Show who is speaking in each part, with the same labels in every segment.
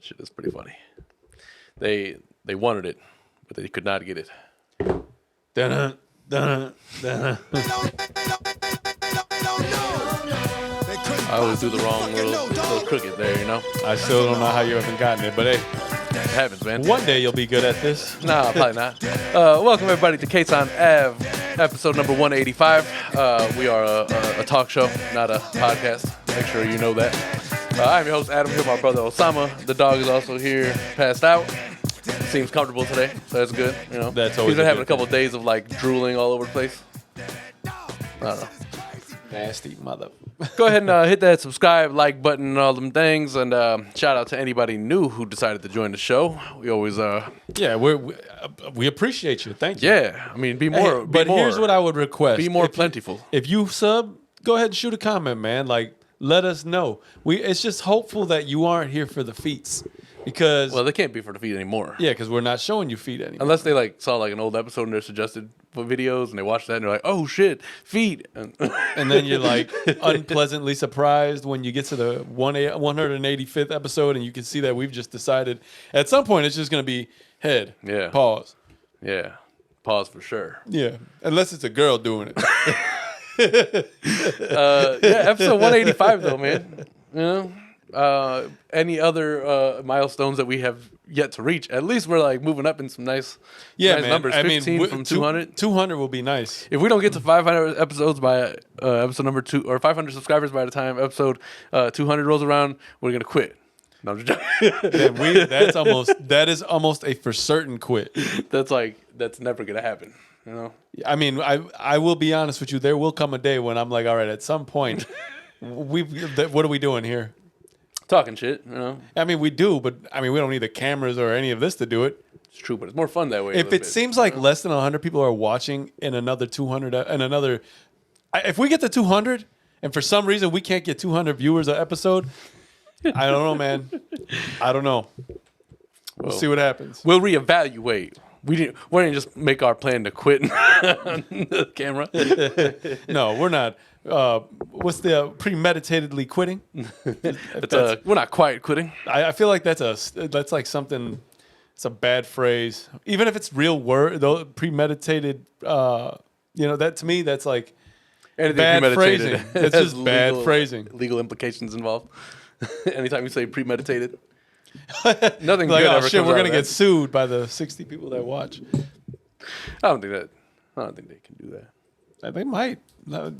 Speaker 1: Shit is pretty funny. They wanted it, but they could not get it.
Speaker 2: Dun, dun, dun.
Speaker 1: I always do the wrong little crooked there, you know?
Speaker 2: I still don't know how you haven't gotten it, but hey,
Speaker 1: It happens, man.
Speaker 2: one day you'll be good at this.
Speaker 1: Nah, probably not. Welcome, everybody, to Kasson Ave, episode number 185. We are a talk show, not a podcast. Make sure you know that. I'm your host, Adam, here with my brother, Osama. The dog is also here, passed out. Seems comfortable today, so that's good. You know,
Speaker 2: That's always
Speaker 1: he's been
Speaker 2: a
Speaker 1: having
Speaker 2: good
Speaker 1: a couple of days of like drooling all over the place. I don't know.
Speaker 2: Nasty mother.
Speaker 1: Go ahead and hit that subscribe, like button, and all them things. And shout out to anybody new who decided to join the show. We always,
Speaker 2: Yeah, we appreciate you. Thank you.
Speaker 1: yeah. I mean, be more.
Speaker 2: But here's what I would request:
Speaker 1: be more plentiful.
Speaker 2: If you sub, go ahead and shoot a comment, man. Like, let us know. It's just hopeful that you aren't here for the feats, because
Speaker 1: Well, they can't be for the feed anymore.
Speaker 2: yeah, because we're not showing you feet anymore.
Speaker 1: Unless they like saw like an old episode and they're suggested for videos and they watch that and they're like, oh shit, feet. And
Speaker 2: And then you're like unpleasantly surprised when you get to the 185th episode and you can see that we've just decided at some point it's just going to be head,
Speaker 1: Yeah.
Speaker 2: pause.
Speaker 1: yeah, pause for sure.
Speaker 2: Yeah, unless it's a girl doing it.
Speaker 1: Yeah, episode 185 though, man. You know, any other milestones that we have yet to reach? At least we're like moving up in some nice, nice numbers. 15 from 200.
Speaker 2: 200 will be nice.
Speaker 1: If we don't get to 500 episodes by episode number 2, or 500 subscribers by the time episode 200 rolls around, we're gonna quit. No, I'm just joking.
Speaker 2: Then that is almost a for certain quit.
Speaker 1: That's never gonna happen. You know.
Speaker 2: I mean, I will be honest with you. There will come a day when I'm like, all right, at some point, what are we doing here?
Speaker 1: Talking shit, you know.
Speaker 2: I mean, we do, but I mean, we don't need the cameras or any of this to do it.
Speaker 1: It's true, but it's more fun that way.
Speaker 2: If it seems like less than 100 people are watching in another 200, if we get to 200, and for some reason we can't get 200 viewers an episode, I don't know, man. I don't know. We'll see what happens.
Speaker 1: we'll reevaluate. We didn't just make our plan to quit on the camera.
Speaker 2: No, we're not. What's the premeditatedly quitting?
Speaker 1: We're not quite quitting.
Speaker 2: I feel like that's like something. It's a bad phrase, even if it's real word. Though premeditated, that to me that's like
Speaker 1: Anything
Speaker 2: bad
Speaker 1: premeditated
Speaker 2: phrasing. It's
Speaker 1: has
Speaker 2: just bad phrasing.
Speaker 1: Legal implications involved. Anytime you say premeditated, nothing
Speaker 2: Like,
Speaker 1: good
Speaker 2: oh
Speaker 1: ever
Speaker 2: shit,
Speaker 1: comes
Speaker 2: we're
Speaker 1: out
Speaker 2: gonna
Speaker 1: of
Speaker 2: get
Speaker 1: that.
Speaker 2: sued by the 60 people that watch.
Speaker 1: I don't think they can do that.
Speaker 2: They might.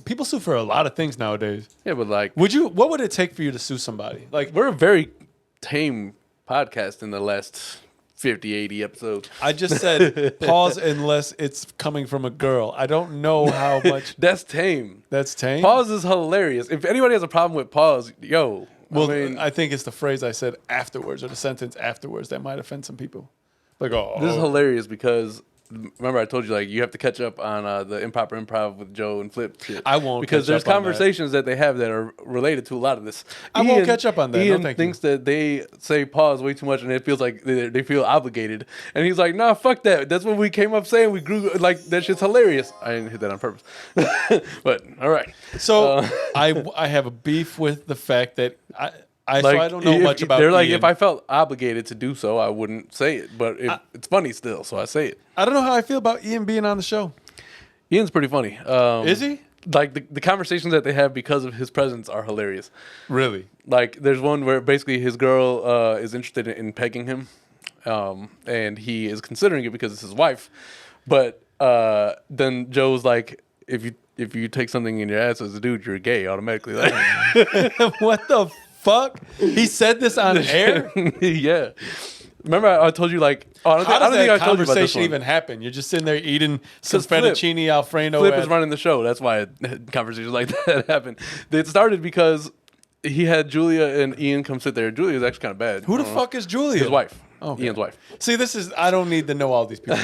Speaker 2: People sue for a lot of things nowadays.
Speaker 1: Yeah, but like,
Speaker 2: What would it take for you to sue somebody? Like,
Speaker 1: we're a very tame podcast in the last 50, 80 episodes.
Speaker 2: I just said, pause unless it's coming from a girl. I don't know how much.
Speaker 1: That's tame.
Speaker 2: That's tame.
Speaker 1: Pause is hilarious. If anybody has a problem with pause, yo.
Speaker 2: Well,
Speaker 1: I mean,
Speaker 2: I think it's the phrase I said afterwards or the sentence afterwards that might offend some people. Like, oh,
Speaker 1: this is hilarious because remember I told you like you have to catch up on the improper improv with Joe and Flip shit.
Speaker 2: I won't
Speaker 1: because
Speaker 2: catch
Speaker 1: there's
Speaker 2: up on that.
Speaker 1: conversations that they have that are related to a lot of this.
Speaker 2: I won't catch up on that. No,
Speaker 1: Ian
Speaker 2: thank you.
Speaker 1: thinks that they say pause way too much and it feels like they feel obligated. And he's like, nah, fuck that. That's what we came up saying. We grew like that shit's hilarious. I didn't hit that on purpose. But all right.
Speaker 2: So I have a beef with the fact that I don't know much about.
Speaker 1: They're like,
Speaker 2: Ian.
Speaker 1: if I felt obligated to do so, I wouldn't say it. But it's funny still, so I say it.
Speaker 2: I don't know how I feel about Ian being on the show.
Speaker 1: Ian's pretty funny.
Speaker 2: Is he?
Speaker 1: Like the conversations that they have because of his presence are hilarious.
Speaker 2: Really?
Speaker 1: Like there's one where basically his girl is interested in pegging him, and he is considering it because it's his wife. But then Joe's like, if you take something in your ass as a dude, you're gay automatically. Like,
Speaker 2: What the fuck? He said this on air?
Speaker 1: yeah. Remember I told you like, I
Speaker 2: How
Speaker 1: don't
Speaker 2: does
Speaker 1: think I
Speaker 2: that
Speaker 1: told you about this
Speaker 2: conversation
Speaker 1: one.
Speaker 2: even happen? You're just sitting there eating some
Speaker 1: 'Cause Flip-
Speaker 2: fettuccine Alfredo.
Speaker 1: Flip is running the show. That's why conversations like that happen. It started because he had Julia and Ian come sit there. Julia's actually kind of bad.
Speaker 2: Who the fuck is Julia?
Speaker 1: His wife.
Speaker 2: Okay.
Speaker 1: Ian's wife.
Speaker 2: See, I don't need to know all these people.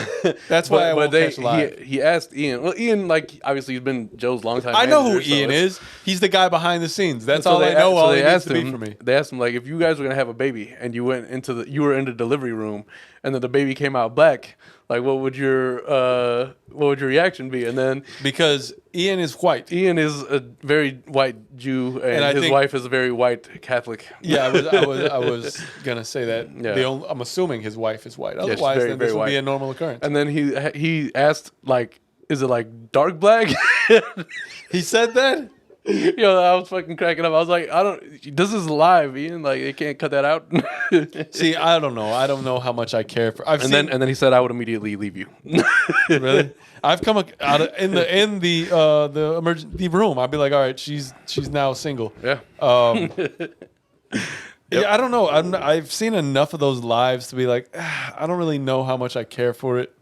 Speaker 2: That's why I won't catch live.
Speaker 1: he asked Ian. Well, Ian, like, obviously, he's been Joe's longtime
Speaker 2: I know who
Speaker 1: manager, so
Speaker 2: Ian
Speaker 1: it's-
Speaker 2: is. He's the guy behind the scenes. That's
Speaker 1: so
Speaker 2: all
Speaker 1: they
Speaker 2: I know.
Speaker 1: a- so
Speaker 2: All
Speaker 1: they
Speaker 2: he needs
Speaker 1: asked
Speaker 2: to be
Speaker 1: him,
Speaker 2: for me.
Speaker 1: They asked him, like, if you guys were going to have a baby and you were in the delivery room and then the baby came out black, Like, what would your reaction be? And then
Speaker 2: Because Ian is white.
Speaker 1: Ian is a very white Jew, and
Speaker 2: I
Speaker 1: his
Speaker 2: think-
Speaker 1: wife is a very white Catholic.
Speaker 2: Yeah, I was gonna say that.
Speaker 1: Yeah.
Speaker 2: I'm assuming his wife is white.
Speaker 1: she's
Speaker 2: Otherwise,
Speaker 1: very,
Speaker 2: then
Speaker 1: very
Speaker 2: this would be
Speaker 1: white.
Speaker 2: a normal occurrence.
Speaker 1: And then he asked, like, is it like dark black?
Speaker 2: He said that.
Speaker 1: Yo, I was fucking cracking up. I was like, this is live, Ian. Like, they can't cut that out.
Speaker 2: See, I don't know. I don't know how much I care for.
Speaker 1: And then he said, I would immediately leave you.
Speaker 2: really, I've come out of, in the emergency room. I'd be like, all right, she's now single.
Speaker 1: Yeah.
Speaker 2: Yeah, I don't know. I've seen enough of those lives to be like, I don't really know how much I care for it.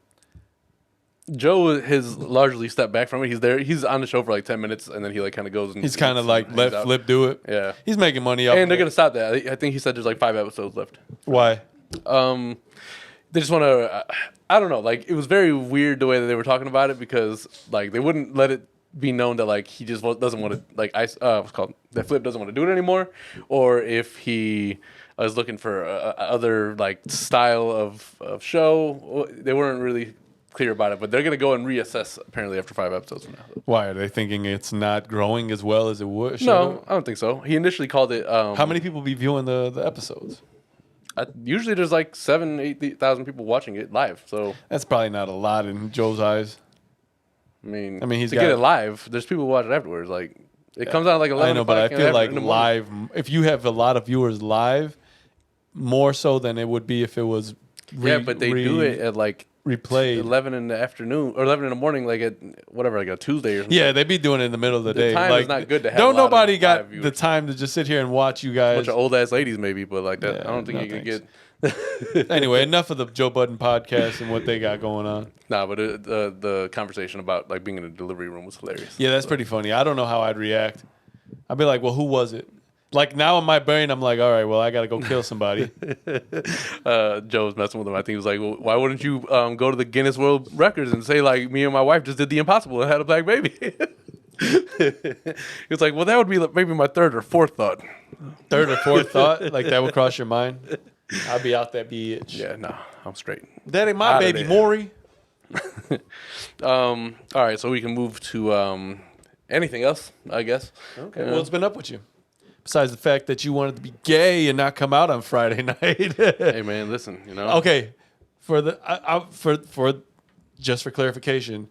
Speaker 1: Joe has largely stepped back from it. He's there. He's on the show for like 10 minutes, and then he like kind of goes and
Speaker 2: He's kind of like
Speaker 1: hangs
Speaker 2: let
Speaker 1: out.
Speaker 2: Flip do it.
Speaker 1: Yeah.
Speaker 2: He's making money up.
Speaker 1: And they're gonna stop that. I think he said there's like 5 episodes left.
Speaker 2: Why?
Speaker 1: They just want to. I don't know. Like, it was very weird the way that they were talking about it, because like they wouldn't let it be known that like he just doesn't want to like what's called that Flip doesn't want to do it anymore, or if he is looking for other like style of show. They weren't really clear about it, but they're gonna go and reassess apparently after 5 episodes from now.
Speaker 2: Why are they thinking it's not growing as well as it would?
Speaker 1: No, I don't think so. He initially called it.
Speaker 2: How many people be viewing the episodes?
Speaker 1: Usually there's like 7,000-8,000 people watching it live. So
Speaker 2: That's probably not a lot in Joe's eyes.
Speaker 1: I mean,
Speaker 2: he's
Speaker 1: to
Speaker 2: got-
Speaker 1: get it live. There's people watch it afterwards. Like, it comes out like 11.
Speaker 2: I know, but I
Speaker 1: o'clock
Speaker 2: feel like
Speaker 1: in the morning.
Speaker 2: live. If you have a lot of viewers live, more so than it would be if it was.
Speaker 1: Yeah, but they do it at like
Speaker 2: replayed.
Speaker 1: 11 in the afternoon or 11 in the morning, like at whatever, like a Tuesday or something.
Speaker 2: Yeah, they be doing it in the middle of the day.
Speaker 1: time
Speaker 2: like,
Speaker 1: is not good to have
Speaker 2: Don't
Speaker 1: a lot of
Speaker 2: nobody
Speaker 1: live
Speaker 2: got
Speaker 1: viewers.
Speaker 2: the time to just sit here and watch you
Speaker 1: A
Speaker 2: guys.
Speaker 1: bunch of old ass ladies, maybe, but like that,
Speaker 2: Yeah,
Speaker 1: I don't think
Speaker 2: no
Speaker 1: you can
Speaker 2: thanks.
Speaker 1: get.
Speaker 2: Anyway, enough of the Joe Budden podcast and what they got going on.
Speaker 1: Nah, but the conversation about like being in a delivery room was hilarious.
Speaker 2: Yeah, that's pretty funny. I don't know how I'd react. I'd be like, well, who was it? Like now in my brain, I'm like, all right, well, I got to go kill somebody.
Speaker 1: Joe was messing with him. I think he was like, well, why wouldn't you go to the Guinness World Records and say like, me and my wife just did the impossible and had a black baby? He was like, well, that would be like maybe my 3rd or 4th thought.
Speaker 2: 3rd or 4th thought, like that would cross your mind. I'd be out that bitch.
Speaker 1: Yeah, no, I'm straight.
Speaker 2: That ain't my
Speaker 1: Outta
Speaker 2: baby,
Speaker 1: there.
Speaker 2: Maury.
Speaker 1: All right, so we can move to anything else, I guess.
Speaker 2: Okay, well, what's been up with you? Besides the fact that you wanted to be gay and not come out on Friday night.
Speaker 1: Hey, man, listen, you know.
Speaker 2: Okay, for just for clarification,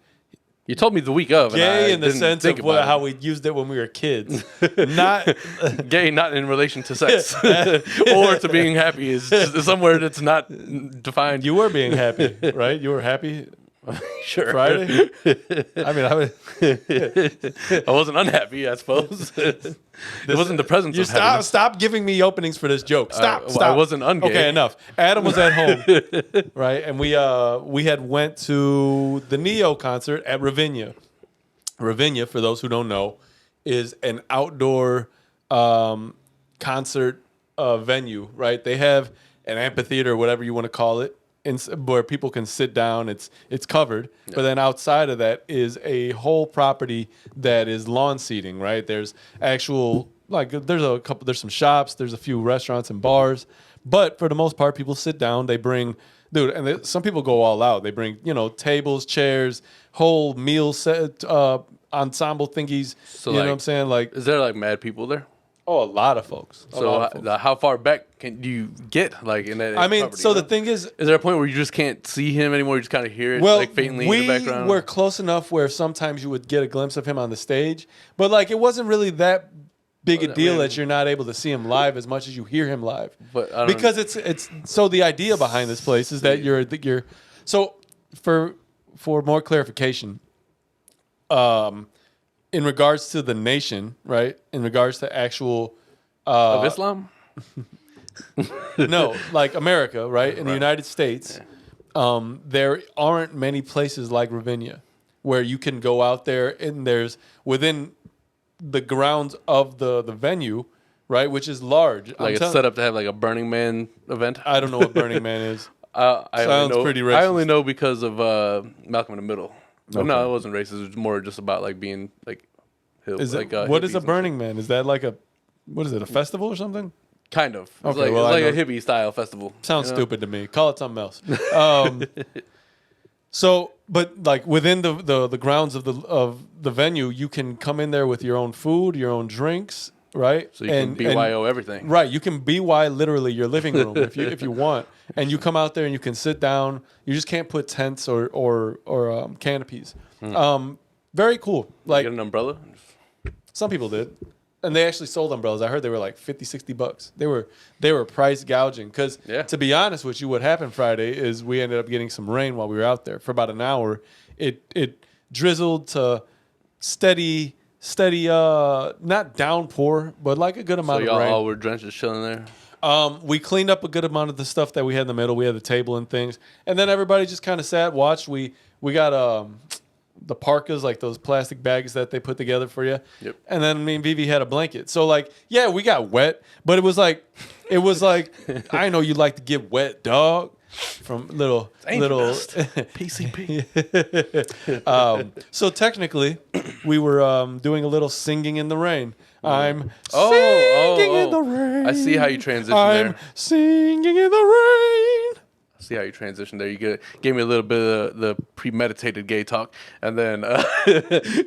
Speaker 1: You told me the week of. and I
Speaker 2: gay in the
Speaker 1: didn't
Speaker 2: sense
Speaker 1: think
Speaker 2: of
Speaker 1: about
Speaker 2: how we used it when we were kids, not
Speaker 1: it. Gay, not in relation to sex or to being happy, is just somewhere that's not defined.
Speaker 2: you were being happy, right? You were happy
Speaker 1: sure
Speaker 2: Friday. I mean,
Speaker 1: I wasn't unhappy, I suppose. It wasn't the presence
Speaker 2: you
Speaker 1: of happiness.
Speaker 2: stop giving me openings for this joke. Stop.
Speaker 1: Well, I wasn't ungay.
Speaker 2: Okay, enough. Adam was at home, right? And we had went to the Neo concert at Ravinia. Ravinia, for those who don't know, is an outdoor concert venue, right? They have an amphitheater, whatever you want to call it, where people can sit down. It's covered, but then outside of that is a whole property that is lawn seating, right? There's actual there's some shops, there's a few restaurants and bars, but for the most part, people sit down. They bring some people go all out. They bring tables, chairs, whole meal set, ensemble thingies.
Speaker 1: So,
Speaker 2: you know
Speaker 1: like,
Speaker 2: what I'm saying? Like,
Speaker 1: Is there like mad people there?
Speaker 2: oh, a lot of folks.
Speaker 1: So how far back can you get like in that?
Speaker 2: I mean,
Speaker 1: property,
Speaker 2: so
Speaker 1: you
Speaker 2: the
Speaker 1: know?
Speaker 2: thing is,
Speaker 1: Is there a point where you just can't see him anymore? You just kind of hear it
Speaker 2: well,
Speaker 1: like faintly
Speaker 2: we
Speaker 1: in the background?
Speaker 2: were close enough where sometimes you would get a glimpse of him on the stage, but like it wasn't really that big a
Speaker 1: Well, I
Speaker 2: deal
Speaker 1: mean-
Speaker 2: that you're not able to see him live as much as you hear him live.
Speaker 1: But I don't-
Speaker 2: because it's so the idea behind this place is that you're so for more clarification, in regards to the nation, right? In regards to actual
Speaker 1: of Islam?
Speaker 2: no, like America, right? In the United States, there aren't many places like Ravinia where you can go out there and there's within the grounds of the venue, right, which is large.
Speaker 1: Like it's set up to have like a Burning Man event?
Speaker 2: I don't know what Burning Man is.
Speaker 1: I
Speaker 2: Sounds
Speaker 1: only know,
Speaker 2: pretty
Speaker 1: I
Speaker 2: racist.
Speaker 1: only know because of Malcolm in the Middle. But no,
Speaker 2: Okay.
Speaker 1: it wasn't racist. It was more just about like being like
Speaker 2: Is
Speaker 1: like,
Speaker 2: it, what is
Speaker 1: hippies
Speaker 2: a
Speaker 1: and
Speaker 2: Burning Man? Is that like what is it, a festival or something?
Speaker 1: shit. Kind of. It's
Speaker 2: Okay,
Speaker 1: like,
Speaker 2: well,
Speaker 1: it's
Speaker 2: I
Speaker 1: like a
Speaker 2: know-
Speaker 1: hippie style festival.
Speaker 2: Sounds
Speaker 1: you know?
Speaker 2: stupid to me. Call it something else. So, but like within the grounds of the venue, you can come in there with your own food, your own drinks, right?
Speaker 1: So you can BYO everything.
Speaker 2: Right, you can BY literally your living room if you want, and you come out there and you can sit down. You just can't put tents or canopies. Very cool. Like
Speaker 1: get an umbrella.
Speaker 2: some people did. And they actually sold umbrellas. I heard they were like $50-$60. They were price gouging. Because to be honest with you, what happened Friday is we ended up getting some rain while we were out there for about an hour. It drizzled to steady, not downpour, but like a good amount of rain.
Speaker 1: So y'all all were drenched just chilling there?
Speaker 2: We cleaned up a good amount of the stuff that we had in the middle. We had the table and things. And then everybody just kind of sat, watched. We got the parkas, like those plastic bags that they put together for you.
Speaker 1: Yep.
Speaker 2: And then me and Vivi had a blanket. So like, yeah, we got wet, but it was like I know you like to get wet, dog. From little
Speaker 1: PCP.
Speaker 2: So technically, we were doing a little singing in the rain. I'm singing in the rain.
Speaker 1: I see how you transitioned there.
Speaker 2: I'm singing in the rain.
Speaker 1: See how you transitioned there. You gave me a little bit of the premeditated gay talk, and then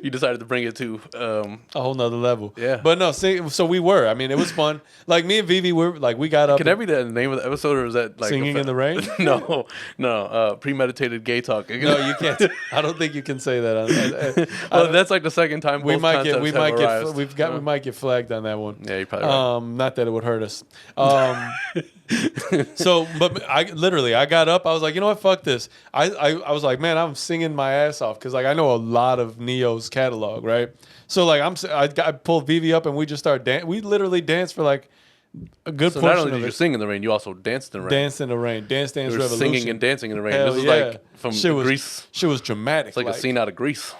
Speaker 1: you decided to bring it to
Speaker 2: a whole nother level.
Speaker 1: Yeah.
Speaker 2: But no, so we were. I mean, it was fun. Like me and Vivi were like, we got up.
Speaker 1: Can that be the name of the episode, or is that like
Speaker 2: singing in the rain?
Speaker 1: No. Premeditated gay talk.
Speaker 2: No, you can't. I don't think you can say that.
Speaker 1: Well, that's like the second time
Speaker 2: we might get
Speaker 1: we
Speaker 2: might get flagged on that one.
Speaker 1: Yeah, you probably right.
Speaker 2: Not that it would hurt us. So, but I got up. I was like, you know what? Fuck this. I was like, man, I'm singing my ass off because like I know a lot of Neo's catalog, right? So like I pulled Vivi up and we just started dancing. We literally danced for like a good portion of it.
Speaker 1: Not only did you sing in the rain, you also danced in the rain.
Speaker 2: Danced in the rain. Dance Revolution.
Speaker 1: Singing and dancing in the rain.
Speaker 2: Hell
Speaker 1: this is
Speaker 2: yeah.
Speaker 1: like from Grease.
Speaker 2: She was dramatic.
Speaker 1: It's like a scene out of Grease.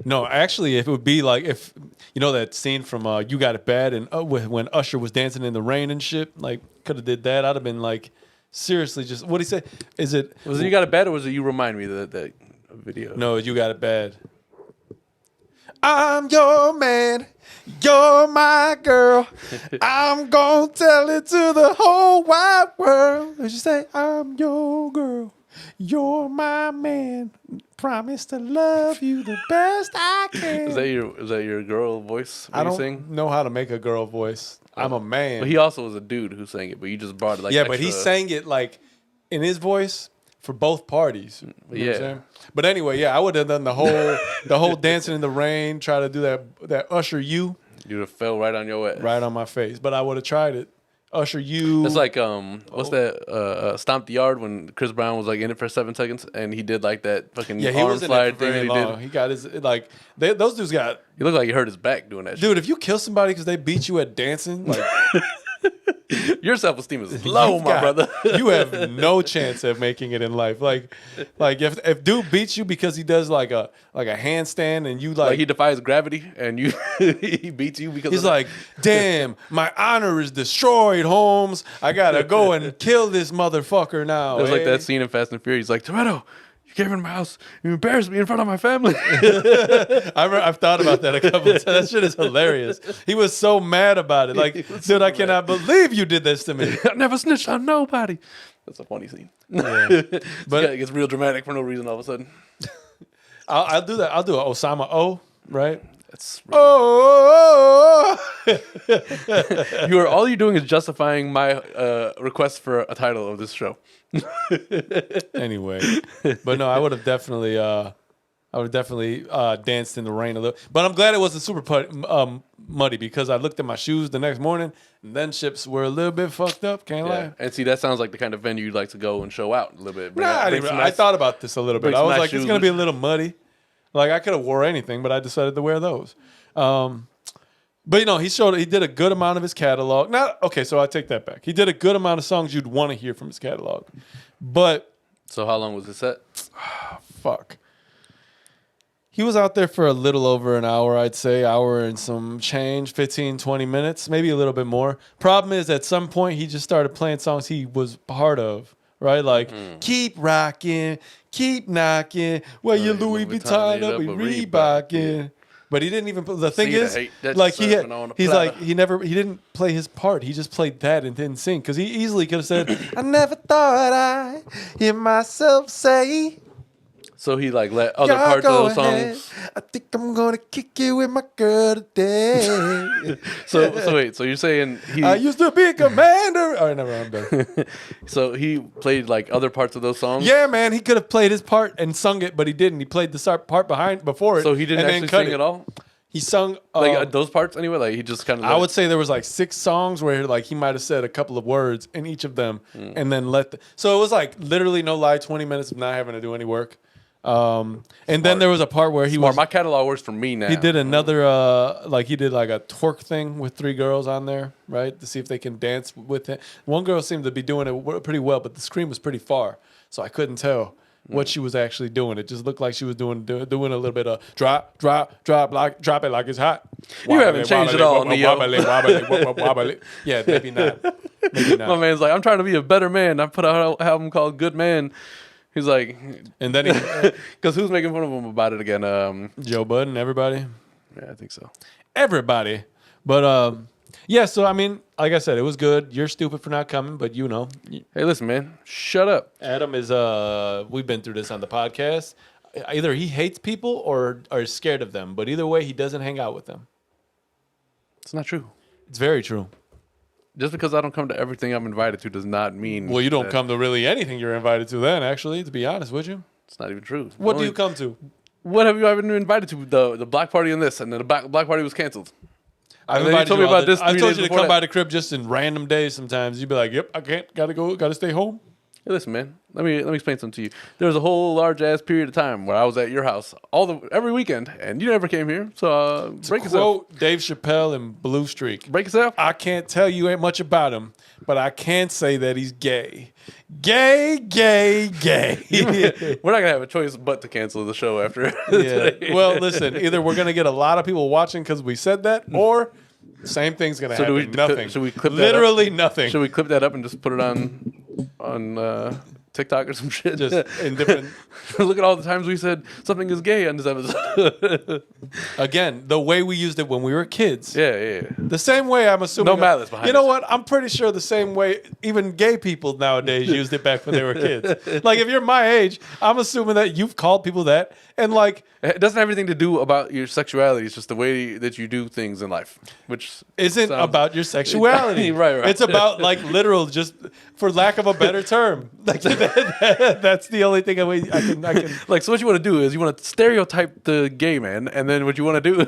Speaker 2: No, actually, if it would be like if you know that scene from You Got It Bad and when Usher was dancing in the rain and shit, like could have did that. I'd have been like, seriously, just what he say? Was it
Speaker 1: You Got It Bad or was it You Remind Me that video?
Speaker 2: No, You Got It Bad. I'm your man, you're my girl. I'm gonna tell it to the whole wide world. Did you say I'm your girl? You're my man. Promise to love you the best I can.
Speaker 1: Is that your girl voice?
Speaker 2: I don't know how to make a girl voice. I'm a man.
Speaker 1: But he also was a dude who sang it. But you just brought it like
Speaker 2: but he sang it like in his voice for both parties. You know what I'm saying? But anyway, yeah, I would have done the whole dancing in the rain. Try to do that Usher you.
Speaker 1: You'd have fell right on your ass.
Speaker 2: Right on my face. But I would have tried it. Usher you.
Speaker 1: It's like what's that? Stomp the Yard when Chris Brown was like in it for 7 seconds and he did like that fucking arm slide thing that he did.
Speaker 2: He got his like those dudes got.
Speaker 1: He looked like he hurt his back doing that.
Speaker 2: Dude, if you kill somebody because they beat you at dancing, like
Speaker 1: your self-esteem is low, my brother.
Speaker 2: You have no chance of making it in life. Like if dude beats you because he does like a handstand and you like
Speaker 1: he defies gravity and you he beats you because
Speaker 2: he's like, damn, my honor is destroyed, Holmes. I gotta go and kill this motherfucker now.
Speaker 1: It was like that scene in Fast and Furious. He's like, Toretto, you came in my house. You embarrassed me in front of my family.
Speaker 2: I've thought about that a couple of times. That shit is hilarious. He was so mad about it. Like, dude, I cannot believe you did this to me.
Speaker 1: I never snitched on nobody. That's a funny scene.
Speaker 2: Yeah.
Speaker 1: But it gets real dramatic for no reason all of a sudden.
Speaker 2: I'll do that. I'll do an Osama O, right?
Speaker 1: That's
Speaker 2: really
Speaker 1: all you're doing is justifying my request for a title of this show.
Speaker 2: Anyway, but no, I would have definitely danced in the rain a little. But I'm glad it wasn't super muddy because I looked at my shoes the next morning and then ships were a little bit fucked up. Can't lie.
Speaker 1: And see, that sounds like the kind of venue you'd like to go and show out a little bit.
Speaker 2: I thought about this a little bit. I was like, it's gonna be a little muddy. Like I could have wore anything, but I decided to wear those. But you know, he did a good amount of his catalog. So I take that back. He did a good amount of songs you'd want to hear from his catalog. But
Speaker 1: so how long was the set?
Speaker 2: Fuck. He was out there for a little over an hour, I'd say, hour and some change, 15, 20 minutes, maybe a little bit more. Problem is, at some point, he just started playing songs he was part of, right? Like, keep rocking, keep knocking, well, your Louis Vuitton up, we Reebokin. But he didn't even. The thing is, like he didn't play his part. He just played that and didn't sing because he easily could have said, "I never thought I'd hear myself say."
Speaker 1: So he like let other parts of those songs.
Speaker 2: I think I'm gonna kick it with my girl today.
Speaker 1: So wait. So you're saying
Speaker 2: I used to be a commander. All right, never mind. I'm done.
Speaker 1: So he played like other parts of those songs.
Speaker 2: Yeah, man, he could have played his part and sung it, but he didn't. He played the part before it.
Speaker 1: So he didn't
Speaker 2: and
Speaker 1: actually
Speaker 2: then cut
Speaker 1: sing
Speaker 2: it.
Speaker 1: at all.
Speaker 2: He sung
Speaker 1: Like those parts anyway. Like he just kind of.
Speaker 2: I would say there was like 6 songs where like he might have said a couple of words in each of them, and then so it was like literally no lie, 20 minutes of not having to do any work. And then there was a part where
Speaker 1: my catalog works for me now.
Speaker 2: He did another he did like a twerk thing with 3 girls on there, right, to see if they can dance with it. One girl seemed to be doing it pretty well, but the screen was pretty far, so I couldn't tell what she was actually doing. It just looked like she was doing a little bit of drop it like it's hot.
Speaker 1: You haven't changed at all, Neo.
Speaker 2: Wobbly. Yeah, maybe not.
Speaker 1: My man's like, I'm trying to be a better man. I put out an album called Good Man. He's like,
Speaker 2: and then
Speaker 1: because who's making fun of him about it again?
Speaker 2: Joe Budden, everybody.
Speaker 1: Yeah, I think so.
Speaker 2: Everybody, but yeah. So I mean, like I said, it was good. You're stupid for not coming, but you know.
Speaker 1: Hey, listen, man, shut up.
Speaker 2: Adam is we've been through this on the podcast. Either he hates people or is scared of them, but either way, he doesn't hang out with them.
Speaker 1: It's not true.
Speaker 2: It's very true.
Speaker 1: Just because I don't come to everything I'm invited to does not mean.
Speaker 2: Well, you don't come to really anything you're invited to then, actually, to be honest, would you?
Speaker 1: It's not even true.
Speaker 2: What do you come to?
Speaker 1: What have you ever been invited to? The black party and this, and then the black party was canceled.
Speaker 2: I've
Speaker 1: invited you about this.
Speaker 2: I told you to come by the crib just in random days sometimes. You'd be like, yep, I can't, gotta stay home.
Speaker 1: Hey, listen, man. Let me explain something to you. There was a whole large ass period of time where I was at your house every weekend, and you never came here. So break yourself.
Speaker 2: Quote Dave Chappelle in Blue Streak.
Speaker 1: Break yourself.
Speaker 2: I can't tell you ain't much about him, but I can say that he's gay. Gay.
Speaker 1: We're not gonna have a choice but to cancel the show after.
Speaker 2: Yeah. Well, listen. Either we're gonna get a lot of people watching because we said that, or same thing's gonna happen. Nothing.
Speaker 1: Should we clip
Speaker 2: literally
Speaker 1: that up?
Speaker 2: Nothing?
Speaker 1: Should we clip that up and just put it on TikTok or some shit?
Speaker 2: Just in different.
Speaker 1: Look at all the times we said something is gay on this episode.
Speaker 2: Again, the way we used it when we were kids.
Speaker 1: Yeah.
Speaker 2: The same way, I'm assuming.
Speaker 1: No malice behind it.
Speaker 2: You know what? I'm pretty sure the same way even gay people nowadays used it back when they were kids. Like, if you're my age, I'm assuming that you've called people that. And, like,
Speaker 1: it doesn't have anything to do about your sexuality. It's just the way that you do things in life, which
Speaker 2: isn't about your sexuality.
Speaker 1: Right.
Speaker 2: It's about, like, literal, just for lack of a better term. Like, that's the only thing I can.
Speaker 1: Like, so what you want to do is you want to stereotype the gay man, and then what you want to do.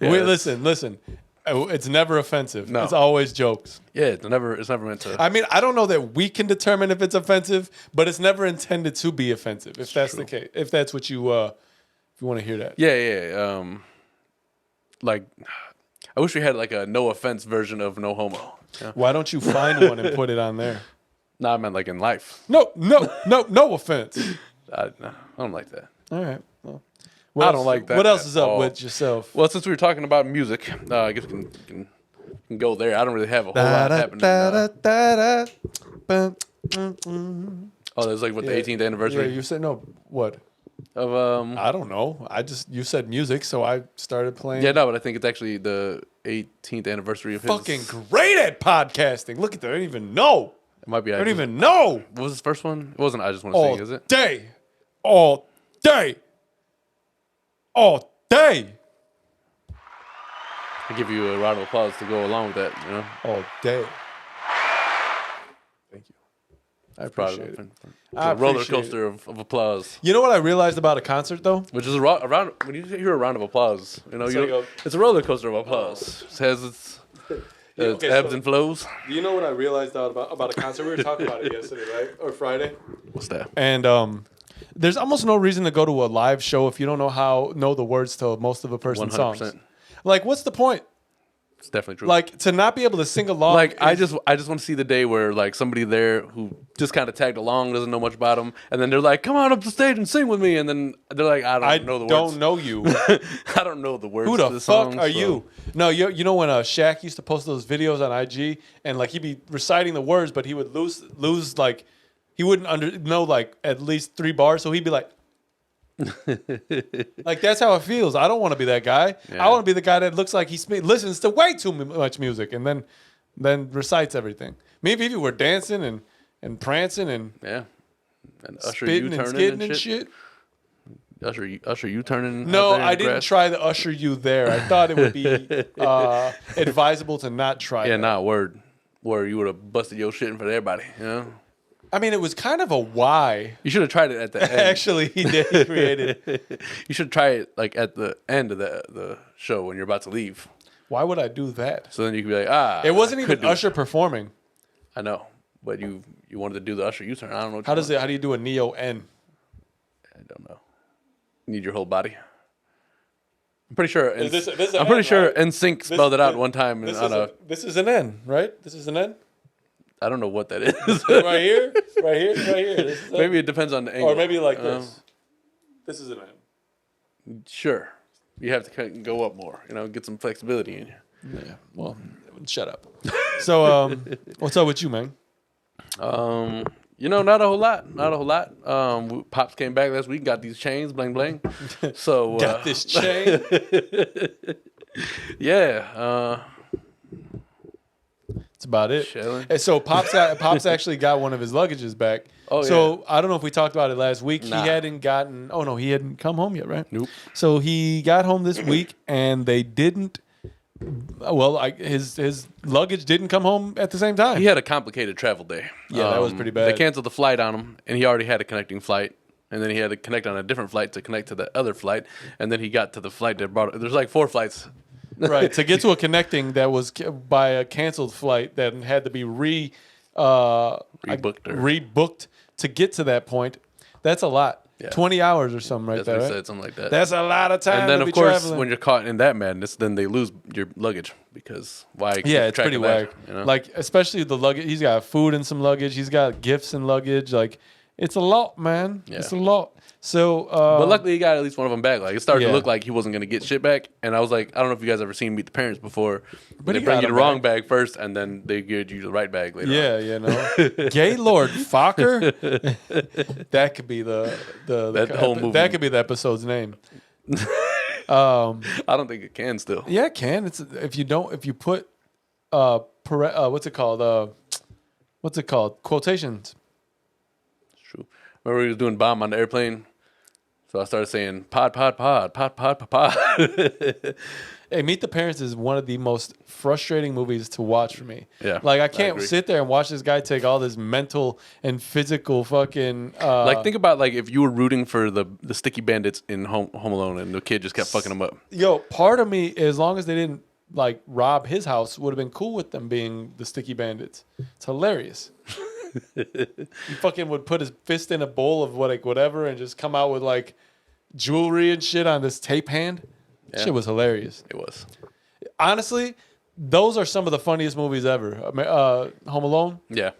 Speaker 2: Wait, listen. It's never offensive.
Speaker 1: No.
Speaker 2: It's always jokes.
Speaker 1: Yeah, it's never meant to.
Speaker 2: I mean, I don't know that we can determine if it's offensive, but it's never intended to be offensive. If that's the case, if that's what you, if you want to hear that.
Speaker 1: Yeah. Like, I wish we had like a no offense version of no homo. Yeah.
Speaker 2: Why don't you find one and put it on there?
Speaker 1: No, I meant like in life.
Speaker 2: No offense.
Speaker 1: I don't like that.
Speaker 2: All right. Well,
Speaker 1: I don't like that.
Speaker 2: What else is up
Speaker 1: all.
Speaker 2: with yourself?
Speaker 1: Well, since we were talking about music, I guess we can go there. I don't really have a whole lot happening. Oh, there's like what the 18th anniversary.
Speaker 2: Yeah, you said no. What?
Speaker 1: Of
Speaker 2: I don't know. You said music, so I started playing.
Speaker 1: Yeah, no, but I think it's actually the 18th anniversary of his.
Speaker 2: Fucking great at podcasting. Look at that. I don't even know.
Speaker 1: It might be.
Speaker 2: I don't even know.
Speaker 1: What was his first one? It wasn't I Just Want to Sing, is it?
Speaker 2: All day.
Speaker 1: I give you a round of applause to go along with that. You know,
Speaker 2: all day. Thank you. I appreciate it.
Speaker 1: A roller coaster of applause.
Speaker 2: You know what I realized about a concert, though?
Speaker 1: Which is a round. When you hear a round of applause, it's a roller coaster of applause. It has its ebbs and flows.
Speaker 2: Do you know what I realized about a concert? We were talking about it yesterday, right? Or Friday.
Speaker 1: What's that?
Speaker 2: And there's almost no reason to go to a live show if you don't know the words to most of a person's
Speaker 1: 100%.
Speaker 2: songs. Like, what's the point?
Speaker 1: It's definitely true.
Speaker 2: Like, to not be able to sing along.
Speaker 1: Like, I just want to see the day where like somebody there who just kind of tagged along, doesn't know much about them, and then they're like, "Come on up the stage and sing with me," and then they're like, "I don't know the words.
Speaker 2: I don't know you.
Speaker 1: I don't know the words.
Speaker 2: Who
Speaker 1: to
Speaker 2: the
Speaker 1: the
Speaker 2: fuck
Speaker 1: song,
Speaker 2: are you?" No, you know when Shaq used to post those videos on IG and like he'd be reciting the words, but he would lose like he wouldn't know like at least 3 bars, so he'd be like. Like that's how it feels. I don't want to be that guy.
Speaker 1: Yeah.
Speaker 2: I want to be the guy that looks like he listens to way too much music and then recites everything. Me and Vivi were dancing and prancing and
Speaker 1: Yeah. And Usher
Speaker 2: spitting and
Speaker 1: U-turning
Speaker 2: skidding
Speaker 1: and
Speaker 2: and
Speaker 1: shit.
Speaker 2: shit.
Speaker 1: Usher U-turning.
Speaker 2: No,
Speaker 1: out there in
Speaker 2: I
Speaker 1: the
Speaker 2: didn't
Speaker 1: grass.
Speaker 2: try the Usher you there. I thought it would be advisable to not try
Speaker 1: Yeah,
Speaker 2: that.
Speaker 1: nah, word. You would have busted your shit in front of everybody, you know?
Speaker 2: I mean, it was kind of a why.
Speaker 1: You should have tried it at the end.
Speaker 2: Actually, he did. He created.
Speaker 1: You should try it like at the end of the show when you're about to leave.
Speaker 2: Why would I do that?
Speaker 1: So then you could be like,
Speaker 2: It wasn't
Speaker 1: I
Speaker 2: even
Speaker 1: could do it.
Speaker 2: Usher performing.
Speaker 1: I know, but you wanted to do the Usher U-turn. I don't know. What
Speaker 2: How
Speaker 1: you
Speaker 2: does
Speaker 1: want.
Speaker 2: it? How do you do a Neo N?
Speaker 1: I don't know. You need your whole body. I'm pretty sure.
Speaker 2: This
Speaker 1: I'm
Speaker 2: an
Speaker 1: pretty
Speaker 2: N,
Speaker 1: sure
Speaker 2: right?
Speaker 1: NSYNC spelled it out one time.
Speaker 2: This is an N, right? This is an N.
Speaker 1: I don't know what that is.
Speaker 2: Right here, right here, right here. This is
Speaker 1: Maybe
Speaker 2: N.
Speaker 1: it depends on the angle.
Speaker 2: Or maybe like this. This is an N.
Speaker 1: Sure. You have to go up more. Get some flexibility in you.
Speaker 2: Yeah. Well, shut up. So, what's up with you, man?
Speaker 1: Not a whole lot. Not a whole lot. Pops came back last week, got these chains, bling bling. So
Speaker 2: Got this chain.
Speaker 1: yeah.
Speaker 2: That's about it.
Speaker 1: Chilling.
Speaker 2: And so Pops actually got one of his luggages back.
Speaker 1: Oh,
Speaker 2: so I don't know if we talked about it last week.
Speaker 1: Nah.
Speaker 2: He hadn't gotten. Oh no, he hadn't come home yet, right?
Speaker 1: Nope.
Speaker 2: So he got home this week, and they didn't. Well, his luggage didn't come home at the same time.
Speaker 1: He had a complicated travel day.
Speaker 2: Yeah, that was pretty bad.
Speaker 1: They canceled the flight on him, and he already had a connecting flight. And then he had to connect on a different flight to connect to the other flight. And then he got to the flight that brought it. There's like 4 flights.
Speaker 2: Right, to get to a connecting that was by a canceled flight that had to be rebooked to get to that point. That's a lot.
Speaker 1: Yeah.
Speaker 2: 20 hours or something
Speaker 1: That's
Speaker 2: there,
Speaker 1: what he
Speaker 2: right?
Speaker 1: said, something like that.
Speaker 2: That's a lot of time.
Speaker 1: And then,
Speaker 2: to
Speaker 1: of
Speaker 2: be
Speaker 1: course,
Speaker 2: traveling.
Speaker 1: when you're caught in that madness, then they lose your luggage because why? keep
Speaker 2: Yeah, it's
Speaker 1: track
Speaker 2: pretty
Speaker 1: of that,
Speaker 2: whack. Like, especially the luggage. He's got food and some luggage. He's got gifts and luggage. Like, it's a lot, man.
Speaker 1: Yeah.
Speaker 2: It's a lot. So,
Speaker 1: But luckily, he got at least one of them back. Like, it started
Speaker 2: Yeah.
Speaker 1: to look like he wasn't going to get shit back. And I was like, I don't know if you guys ever seen Meet the Parents before.
Speaker 2: But
Speaker 1: They
Speaker 2: he
Speaker 1: bring
Speaker 2: got
Speaker 1: you the
Speaker 2: him
Speaker 1: wrong bag first, and then they give you the right bag later.
Speaker 2: yeah,
Speaker 1: on.
Speaker 2: you know, Gaylord Fokker. That could be the
Speaker 1: whole movie.
Speaker 2: That could be the episode's name.
Speaker 1: I don't think it can still.
Speaker 2: Yeah, it can. It's if you put what's it called? Quotations.
Speaker 1: It's true. Remember, he was doing bomb on the airplane. So I started saying pod, pod, pod, pod, pod, pod, pod.
Speaker 2: Hey, Meet the Parents is one of the most frustrating movies to watch for me.
Speaker 1: Yeah,
Speaker 2: Like, I
Speaker 1: I
Speaker 2: can't
Speaker 1: agree.
Speaker 2: sit there and watch this guy take all this mental and physical fucking...
Speaker 1: Like, think about like if you were rooting for the sticky bandits in Home Alone, and the kid just kept fucking them up.
Speaker 2: Yo, part of me, as long as they didn't, like, rob his house, would have been cool with them being the sticky bandits. It's hilarious. He fucking would put his fist in a bowl of whatever and just come out with, like, jewelry and shit on this tape hand.
Speaker 1: Yeah.
Speaker 2: Shit was hilarious.
Speaker 1: It was.
Speaker 2: Honestly, those are some of the funniest movies ever. Home Alone.
Speaker 1: Yeah.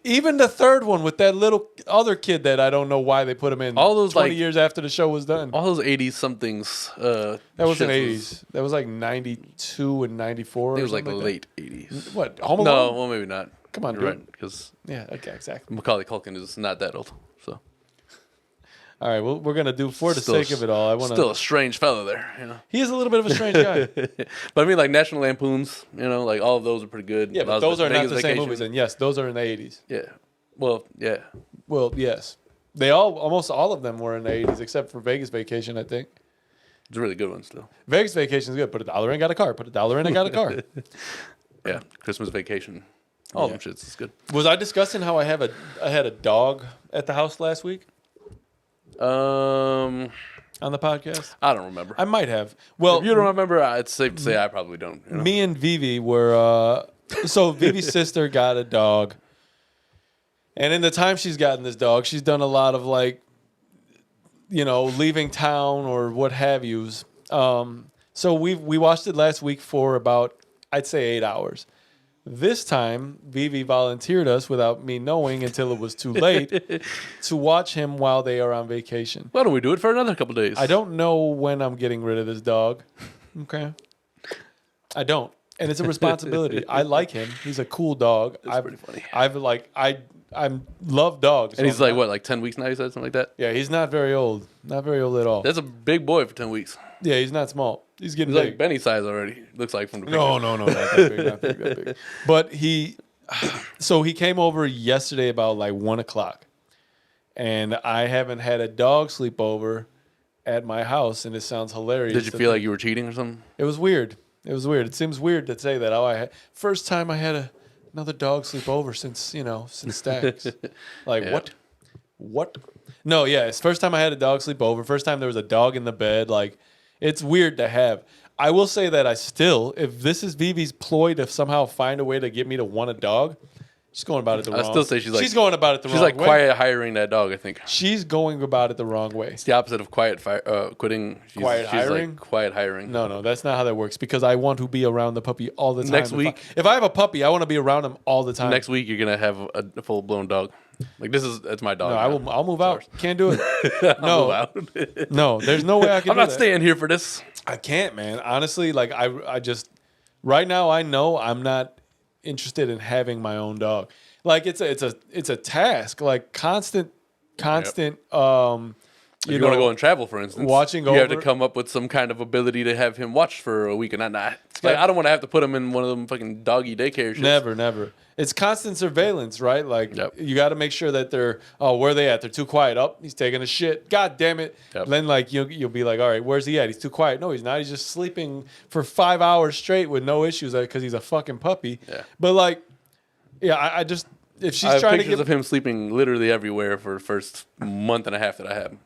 Speaker 2: Even the third one with that little other kid that I don't know why they put him in.
Speaker 1: All those,
Speaker 2: 20
Speaker 1: like-
Speaker 2: years after the show was done.
Speaker 1: All those 80s somethings.
Speaker 2: That was in
Speaker 1: shits
Speaker 2: the 80s. That was like 92 and 94.
Speaker 1: I think it was like
Speaker 2: that.
Speaker 1: late 80s.
Speaker 2: What? Home
Speaker 1: No,
Speaker 2: Alone?
Speaker 1: well, maybe not.
Speaker 2: Come on,
Speaker 1: You're
Speaker 2: dude.
Speaker 1: right, because
Speaker 2: Yeah, okay, exactly.
Speaker 1: Macaulay Culkin is not that old. So
Speaker 2: All right, well, we're going to do, for the
Speaker 1: Still
Speaker 2: sake of it all, I want
Speaker 1: still
Speaker 2: to...
Speaker 1: a strange fellow there, you know.
Speaker 2: He is a little bit of a strange guy.
Speaker 1: But I mean, like National Lampoons, you know, like all of those are pretty good.
Speaker 2: Yeah, but
Speaker 1: Las
Speaker 2: those are not
Speaker 1: Vegas
Speaker 2: the same
Speaker 1: Vacation.
Speaker 2: movies. And yes, those are in the 80s.
Speaker 1: Yeah. Well, yeah.
Speaker 2: Well, yes. They almost all of them were in the 80s, except for Vegas Vacation, I think.
Speaker 1: It's a really good one still.
Speaker 2: Vegas Vacation is good. Put $1 in, got a car. Put $1 in, I got a car.
Speaker 1: Yeah. Christmas Vacation. All them shits is good.
Speaker 2: Was I discussing how I had a dog at the house last week on the podcast?
Speaker 1: I don't remember.
Speaker 2: I might have. Well,
Speaker 1: If you don't remember, it's safe to say I probably don't. You know?
Speaker 2: me and Vivi were so Vivi's sister got a dog, and in the time she's gotten this dog, she's done a lot of, like, you know, leaving town or what have yous. So we watched it last week for about, I'd say, 8 hours. This time, Vivi volunteered us without me knowing until it was too late to watch him while they are on vacation.
Speaker 1: Why don't we do it for another couple days?
Speaker 2: I don't know when I'm getting rid of this dog. Okay. I don't. And it's a responsibility. I like him. He's a cool dog.
Speaker 1: That's pretty funny.
Speaker 2: I love dogs.
Speaker 1: And he's like, what, like 10 weeks now, you said? Something like that?
Speaker 2: Yeah, he's not very old. Not very old at all.
Speaker 1: That's a big boy for 10 weeks.
Speaker 2: Yeah, he's not small. He's getting
Speaker 1: He's
Speaker 2: big.
Speaker 1: like Benny size already, looks like, from the picture.
Speaker 2: No, not that big, not that big. But so he came over yesterday about like 1:00, and I haven't had a dog sleepover at my house, and it sounds hilarious.
Speaker 1: Did you feel like you were cheating or something?
Speaker 2: It was weird. It seems weird to say that. First time I had another dog sleepover since Stacks. Like
Speaker 1: Yeah.
Speaker 2: what? No, yeah, it's first time I had a dog sleepover. First time there was a dog in the bed. Like, it's weird to have. I will say that if this is Vivi's ploy to somehow find a way to get me to want a dog, she's going about it the wrong way.
Speaker 1: I still say she's
Speaker 2: going about it the wrong way.
Speaker 1: She's like quiet hiring that dog, I think.
Speaker 2: She's going about it the wrong way.
Speaker 1: It's the opposite of quitting. She's
Speaker 2: Hiring?
Speaker 1: like quiet hiring.
Speaker 2: No, that's not how that works because I want to be around the puppy all the time.
Speaker 1: Next week.
Speaker 2: If I have a puppy, I want to be around him all the time.
Speaker 1: Next week, you're going to have a full-blown dog. Like, that's my dog.
Speaker 2: No, I'll move out. Can't do it.
Speaker 1: I'll move out.
Speaker 2: No, there's no way I can
Speaker 1: I'm
Speaker 2: do
Speaker 1: not
Speaker 2: that.
Speaker 1: staying here for this.
Speaker 2: I can't, man. Honestly, like I just right now I know I'm not interested in having my own dog. Like it's a task. Like constant
Speaker 1: You want to go and travel, for instance.
Speaker 2: Watching
Speaker 1: you have to
Speaker 2: over-
Speaker 1: come up with some kind of ability to have him watch for a week and not. Like, I don't want to have to put him in one of them fucking doggy daycare shits.
Speaker 2: Never. It's constant surveillance, right? Like
Speaker 1: Yep.
Speaker 2: you got to make sure that where are they at? They're too quiet. Oh, he's taking a shit. God damn it.
Speaker 1: Yep.
Speaker 2: Then like you'll be like, all right, where's he at? He's too quiet. No, he's not. He's just sleeping for 5 hours straight with no issues because he's a fucking puppy.
Speaker 1: Yeah.
Speaker 2: But like, yeah, I just if she's
Speaker 1: I have
Speaker 2: trying to
Speaker 1: pictures
Speaker 2: get
Speaker 1: of him sleeping literally everywhere for the first month and a half that I had him.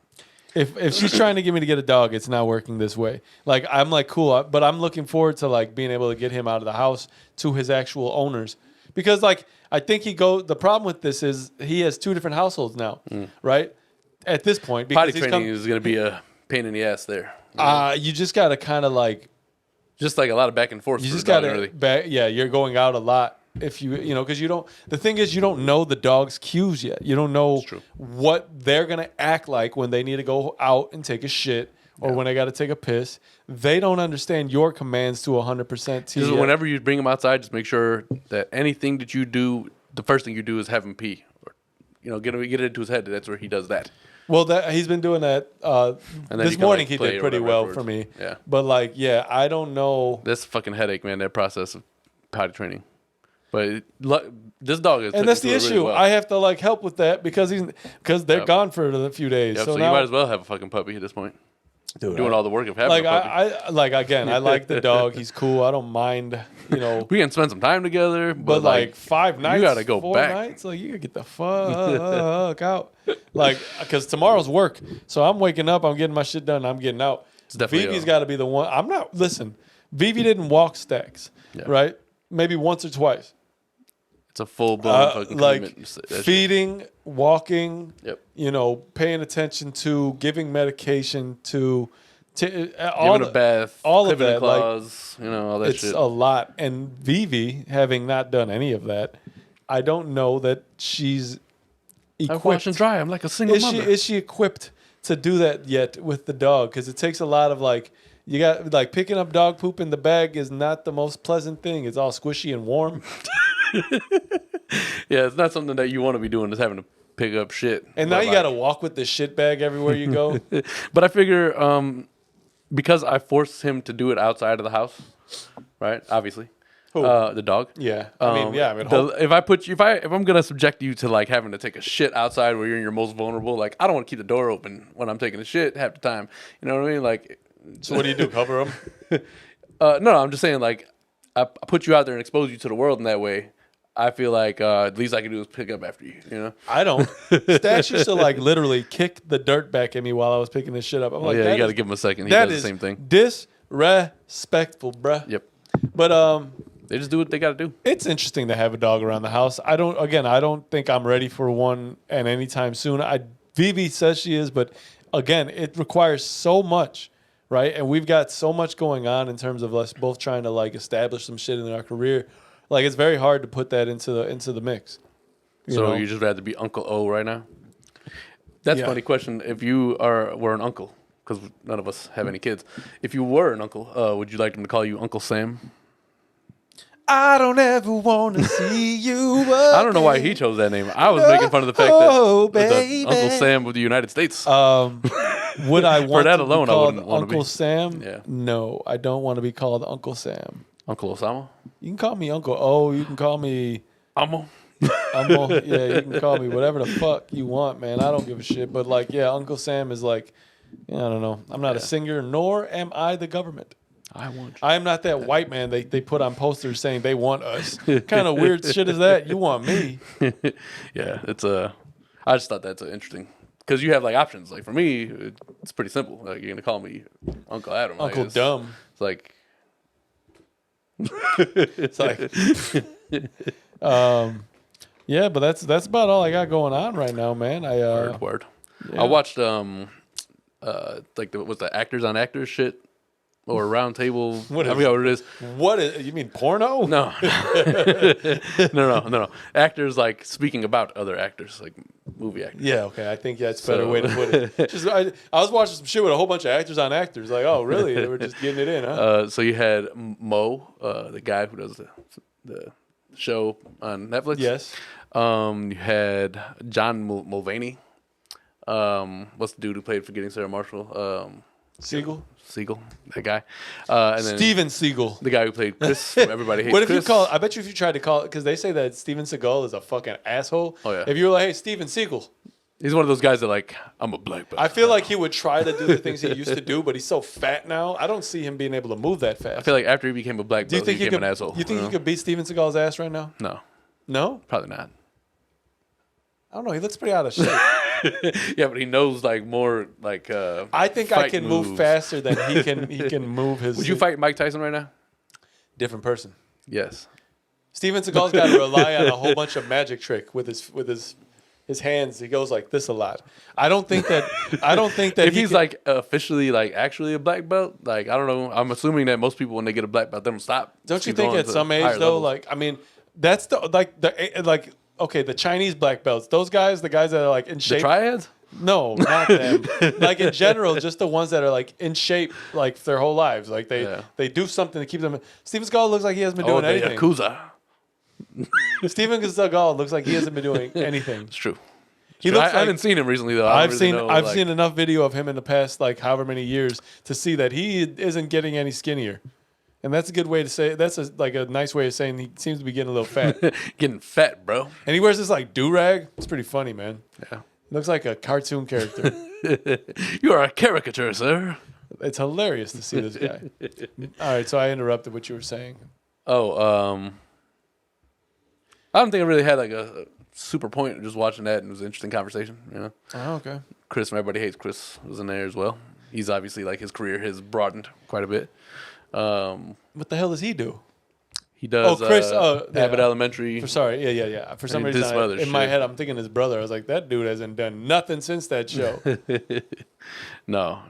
Speaker 2: If she's trying to get me to get a dog, it's not working this way. Like I'm like cool, but I'm looking forward to like being able to get him out of the house to his actual owners because like I think the problem with this is he has 2 different households now, right? At this point, because
Speaker 1: Potty training is going to be a pain in the ass there.
Speaker 2: you just got to kind of like
Speaker 1: Just like a lot of back and forth.
Speaker 2: you
Speaker 1: for
Speaker 2: just
Speaker 1: the dog,
Speaker 2: got
Speaker 1: really.
Speaker 2: to you're going out a lot if because you don't. The thing is, you don't know the dog's cues yet. You don't know
Speaker 1: true.
Speaker 2: what they're gonna act like when they need to go out and take a shit or when they got to take a piss. They don't understand your commands to 100%.
Speaker 1: Just whenever you bring him outside, just make sure that anything that you do, the first thing you do is have him pee. Or, get it into his head. That's where he does that.
Speaker 2: Well, he's been doing that.
Speaker 1: And then
Speaker 2: This
Speaker 1: he can,
Speaker 2: morning
Speaker 1: like,
Speaker 2: he
Speaker 1: play
Speaker 2: did
Speaker 1: or
Speaker 2: pretty
Speaker 1: whatever
Speaker 2: well
Speaker 1: afterwards.
Speaker 2: for me.
Speaker 1: Yeah.
Speaker 2: But like, I don't know.
Speaker 1: That's a fucking headache, man, that process of potty training. But this dog is.
Speaker 2: And that's the issue.
Speaker 1: Really well.
Speaker 2: I have to like help with that because they're
Speaker 1: Yep.
Speaker 2: gone for a few days.
Speaker 1: Yep, so
Speaker 2: now,
Speaker 1: you might as well have a fucking puppy at this point.
Speaker 2: Dude,
Speaker 1: Doing all the work of having
Speaker 2: like
Speaker 1: a puppy.
Speaker 2: I like again. I like the dog. He's cool. I don't mind.
Speaker 1: We can spend some time together,
Speaker 2: But like 5 nights,
Speaker 1: gotta go
Speaker 2: 4
Speaker 1: back.
Speaker 2: nights, like you gotta get the fuck out. Like, because tomorrow's work, so I'm waking up, I'm getting my shit done, I'm getting out.
Speaker 1: It's definitely
Speaker 2: Vivi's got to be the one. I'm not. Listen, Vivi didn't walk Stacks,
Speaker 1: Yeah.
Speaker 2: right? Maybe once or twice.
Speaker 1: it's a full blown fucking
Speaker 2: Like
Speaker 1: commitment. That shit.
Speaker 2: feeding, walking.
Speaker 1: Yep.
Speaker 2: Paying attention to, giving medication to,
Speaker 1: Giving
Speaker 2: all
Speaker 1: a bath,
Speaker 2: all of
Speaker 1: clipping
Speaker 2: that,
Speaker 1: the
Speaker 2: like,
Speaker 1: claws, all that
Speaker 2: it's
Speaker 1: shit.
Speaker 2: a lot. And Vivi, having not done any of that, I don't know that she's
Speaker 1: I
Speaker 2: equipped.
Speaker 1: wash and dry. I'm like a single mother.
Speaker 2: Is she equipped to do that yet with the dog? Because it takes a lot of like you got like picking up dog poop in the bag is not the most pleasant thing. It's all squishy and warm,
Speaker 1: Yeah, it's not something that you want to be doing. Is having to pick up shit.
Speaker 2: and now
Speaker 1: But,
Speaker 2: you got to walk with this shit bag everywhere you go.
Speaker 1: But I figure because I force him to do it outside of the house, right? Obviously,
Speaker 2: Who?
Speaker 1: the dog.
Speaker 2: Yeah,
Speaker 1: If I'm gonna subject you to like having to take a shit outside where you're in your most vulnerable, like I don't want to keep the door open when I'm taking a shit half the time. You know what I mean? Like,
Speaker 2: so what do you do? Cover them?
Speaker 1: no, I'm just saying like I put you out there and expose you to the world in that way. I feel like the least I can do is pick up after you.
Speaker 2: I don't. Stacks used to like literally kick the dirt back at me while I was picking this shit up. I'm like,
Speaker 1: yeah,
Speaker 2: that
Speaker 1: you got to
Speaker 2: is-
Speaker 1: give him a second. He
Speaker 2: that
Speaker 1: does
Speaker 2: is
Speaker 1: the same thing.
Speaker 2: disrespectful, bruh.
Speaker 1: Yep.
Speaker 2: But
Speaker 1: They just do what they got to do.
Speaker 2: it's interesting to have a dog around the house. I don't think I'm ready for one and anytime soon. Vivi says she is, but again, it requires so much, right? And we've got so much going on in terms of us both trying to like establish some shit in our career. Like it's very hard to put that into the mix.
Speaker 1: So you just rather be Uncle O right now? That's a funny question. If you were an uncle, because none of us have any kids. If you were an uncle, would you like them to call you Uncle Sam?
Speaker 2: I don't ever want to see you.
Speaker 1: I don't know why he chose that name. I was making fun of the fact that the Uncle Sam of the United States.
Speaker 2: Would I want
Speaker 1: that
Speaker 2: to
Speaker 1: alone,
Speaker 2: be
Speaker 1: I
Speaker 2: called
Speaker 1: wouldn't wanna
Speaker 2: Uncle
Speaker 1: be.
Speaker 2: Sam?
Speaker 1: Yeah.
Speaker 2: No, I don't want to be called Uncle Sam.
Speaker 1: Uncle Osama?
Speaker 2: You can call me Uncle O. You can call me.
Speaker 1: Amo?
Speaker 2: Yeah, you can call me whatever the fuck you want, man. I don't give a shit. But like, yeah, Uncle Sam is like, I don't know. I'm not a singer, nor am I the government.
Speaker 1: I want you.
Speaker 2: I am not that white man they put on posters saying they want us. Kind of weird shit is that? You want me?
Speaker 1: Yeah, it's I just thought that's interesting because you have like options. Like for me, it's pretty simple. Like you're gonna call me Uncle Adam,
Speaker 2: Uncle
Speaker 1: like,
Speaker 2: Dumb.
Speaker 1: It's like,
Speaker 2: It's like, yeah, but that's about all I got going on right now, man.
Speaker 1: word.
Speaker 2: Yeah.
Speaker 1: I watched like what's the actors on actors shit or round table.
Speaker 2: What
Speaker 1: I
Speaker 2: is
Speaker 1: forgot what it is.
Speaker 2: What is you mean porno?
Speaker 1: No. no. Actors like speaking about other actors, like movie actors.
Speaker 2: Yeah, okay. I think that's a better way to put it. Just I was watching some shit with a whole bunch of actors on actors. Like, oh, really? They were just getting it in, huh?
Speaker 1: So you had Mo, the guy who does the show on Netflix.
Speaker 2: Yes.
Speaker 1: You had John Mulvaney. What's the dude who played Forgetting Sarah Marshall? Siegel, that guy. And then
Speaker 2: Steven Seagal.
Speaker 1: the guy who played Chris from Everybody Hates
Speaker 2: What if
Speaker 1: Chris.
Speaker 2: you call? I bet you if you tried to call, because they say that Steven Seagal is a fucking asshole.
Speaker 1: Oh, yeah.
Speaker 2: If you were like, hey, Steven Seagal,
Speaker 1: He's one of those guys that like, I'm a black belt.
Speaker 2: I feel like he would try to do the things he used to do, but he's so fat now. I don't see him being able to move that fast.
Speaker 1: I feel like after he became a black
Speaker 2: Do you
Speaker 1: belt,
Speaker 2: think
Speaker 1: he
Speaker 2: you
Speaker 1: became
Speaker 2: could?
Speaker 1: an asshole.
Speaker 2: You think you could beat Steven Seagal's ass right now?
Speaker 1: No,
Speaker 2: No,
Speaker 1: probably not.
Speaker 2: I don't know. He looks pretty out of shape.
Speaker 1: Yeah, but he knows like more like.
Speaker 2: I think I
Speaker 1: fight
Speaker 2: can
Speaker 1: moves.
Speaker 2: move faster than he can. He can move his.
Speaker 1: Would you fight Mike Tyson right now?
Speaker 2: Different person.
Speaker 1: Yes.
Speaker 2: Steven Seagal's got to rely on a whole bunch of magic trick with his hands. He goes like this a lot. I don't think that.
Speaker 1: If he's like officially like actually a black belt, like I don't know. I'm assuming that most people when they get a black belt, they don't stop.
Speaker 2: Don't you
Speaker 1: Keep
Speaker 2: think
Speaker 1: going
Speaker 2: at
Speaker 1: to
Speaker 2: some age
Speaker 1: higher
Speaker 2: though?
Speaker 1: levels.
Speaker 2: Like I mean, that's the okay, the Chinese black belts. Those guys, the guys that are like in
Speaker 1: the
Speaker 2: shape.
Speaker 1: triads.
Speaker 2: No, not them. Like in general, just the ones that are like in shape like their whole lives. Like they do something to keep them. Steven Seagal looks like he hasn't been doing
Speaker 1: the
Speaker 2: anything.
Speaker 1: Yakuza.
Speaker 2: Steven Seagal looks like he hasn't been doing anything.
Speaker 1: It's true.
Speaker 2: He looks
Speaker 1: I
Speaker 2: like,
Speaker 1: haven't seen him recently though.
Speaker 2: I've seen enough video of him in the past like however many years to see that he isn't getting any skinnier. And that's a good way to say it. That's like a nice way of saying he seems to be getting a little fat.
Speaker 1: getting fat, bro.
Speaker 2: And he wears this like do-rag. It's pretty funny, man.
Speaker 1: Yeah.
Speaker 2: He looks like a cartoon character.
Speaker 1: You are a caricature, sir.
Speaker 2: It's hilarious to see this guy. All right, so I interrupted what you were saying.
Speaker 1: Oh, I don't think I really had like a super point just watching that, and it was an interesting conversation. You know,
Speaker 2: Oh, okay.
Speaker 1: Chris from Everybody Hates Chris was in there as well. He's obviously like his career has broadened quite a bit.
Speaker 2: What the hell does he do?
Speaker 1: He does.
Speaker 2: Chris,
Speaker 1: Abbott
Speaker 2: yeah.
Speaker 1: Elementary.
Speaker 2: Sorry, yeah. For some
Speaker 1: And he did
Speaker 2: reason,
Speaker 1: some other
Speaker 2: in my
Speaker 1: shit.
Speaker 2: head, I'm thinking his brother. I was like, that dude hasn't done nothing since that show.
Speaker 1: No,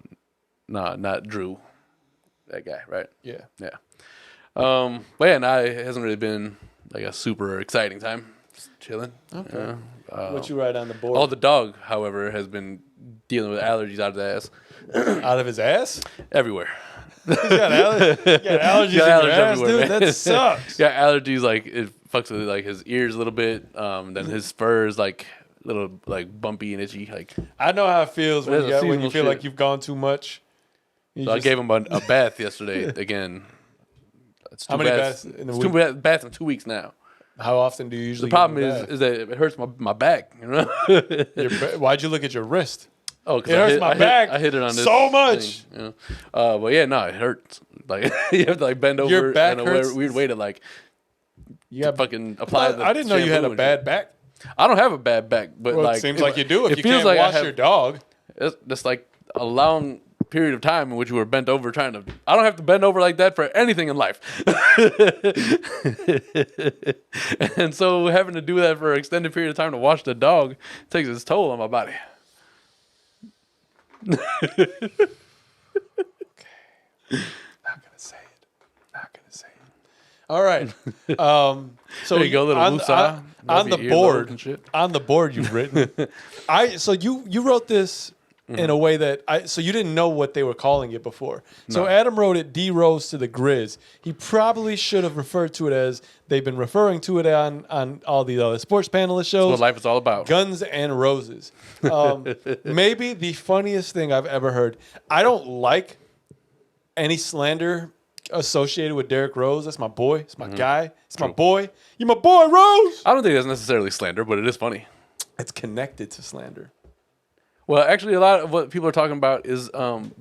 Speaker 1: not Drew. That guy, right?
Speaker 2: Yeah.
Speaker 1: Yeah. But yeah, nah, it hasn't really been like a super exciting time. Just chilling.
Speaker 2: Okay. What you write on the board?
Speaker 1: Oh, the dog, however, has been dealing with allergies out of the ass
Speaker 2: Out of his ass?
Speaker 1: everywhere.
Speaker 2: He's got allergies in your ass,
Speaker 1: everywhere,
Speaker 2: dude.
Speaker 1: man.
Speaker 2: That sucks.
Speaker 1: Yeah, allergies like it fucks with like his ears a little bit. Then his fur is like a little like bumpy and itchy. Like
Speaker 2: I know how it feels when
Speaker 1: There's a
Speaker 2: you
Speaker 1: seasonal
Speaker 2: feel
Speaker 1: shit.
Speaker 2: like you've gone too much.
Speaker 1: so, I gave him a bath yesterday. Again, it's
Speaker 2: How many baths in the
Speaker 1: It's
Speaker 2: week?
Speaker 1: 2 baths in 2 weeks now.
Speaker 2: How often do you usually?
Speaker 1: The problem
Speaker 2: give him a
Speaker 1: is that it hurts my back. You know.
Speaker 2: bath? Why'd you look at your wrist?
Speaker 1: Oh, because
Speaker 2: It hurts my back
Speaker 1: I hit it on this
Speaker 2: so much.
Speaker 1: thing, you know? But yeah, no, it hurts. Like you have to like bend over
Speaker 2: Your back
Speaker 1: in a
Speaker 2: hurts?
Speaker 1: weird way to like
Speaker 2: You got.
Speaker 1: fucking apply the
Speaker 2: I didn't know you had
Speaker 1: shampoo
Speaker 2: a
Speaker 1: and
Speaker 2: bad
Speaker 1: shit.
Speaker 2: back.
Speaker 1: I don't have a bad back, but
Speaker 2: Well,
Speaker 1: like
Speaker 2: it seems like you do if
Speaker 1: it
Speaker 2: you
Speaker 1: feels
Speaker 2: can't
Speaker 1: like I
Speaker 2: wash
Speaker 1: have-
Speaker 2: your dog.
Speaker 1: It's just like a long period of time in which you were bent over trying to. I don't have to bend over like that for anything in life. And so having to do that for an extended period of time to wash the dog takes its toll on my body.
Speaker 2: Not gonna say it. All right. So
Speaker 1: There you go, little woosah.
Speaker 2: on
Speaker 1: Rub
Speaker 2: the
Speaker 1: your earlobe
Speaker 2: board.
Speaker 1: and shit.
Speaker 2: On the board, you've written. So you wrote this in a way that so you didn't know what they were calling it before. So Adam wrote it D Rose to the Grizz. He probably should have referred to it as they've been referring to it on all the other sports panelist shows.
Speaker 1: What life is all about.
Speaker 2: Guns and Roses. Maybe the funniest thing I've ever heard. I don't like any slander associated with Derrick Rose. That's my boy. It's my guy. It's my boy. You my boy, Rose.
Speaker 1: I don't think that's necessarily slander, but it is funny.
Speaker 2: It's connected to slander.
Speaker 1: Well, actually, a lot of what people are talking about is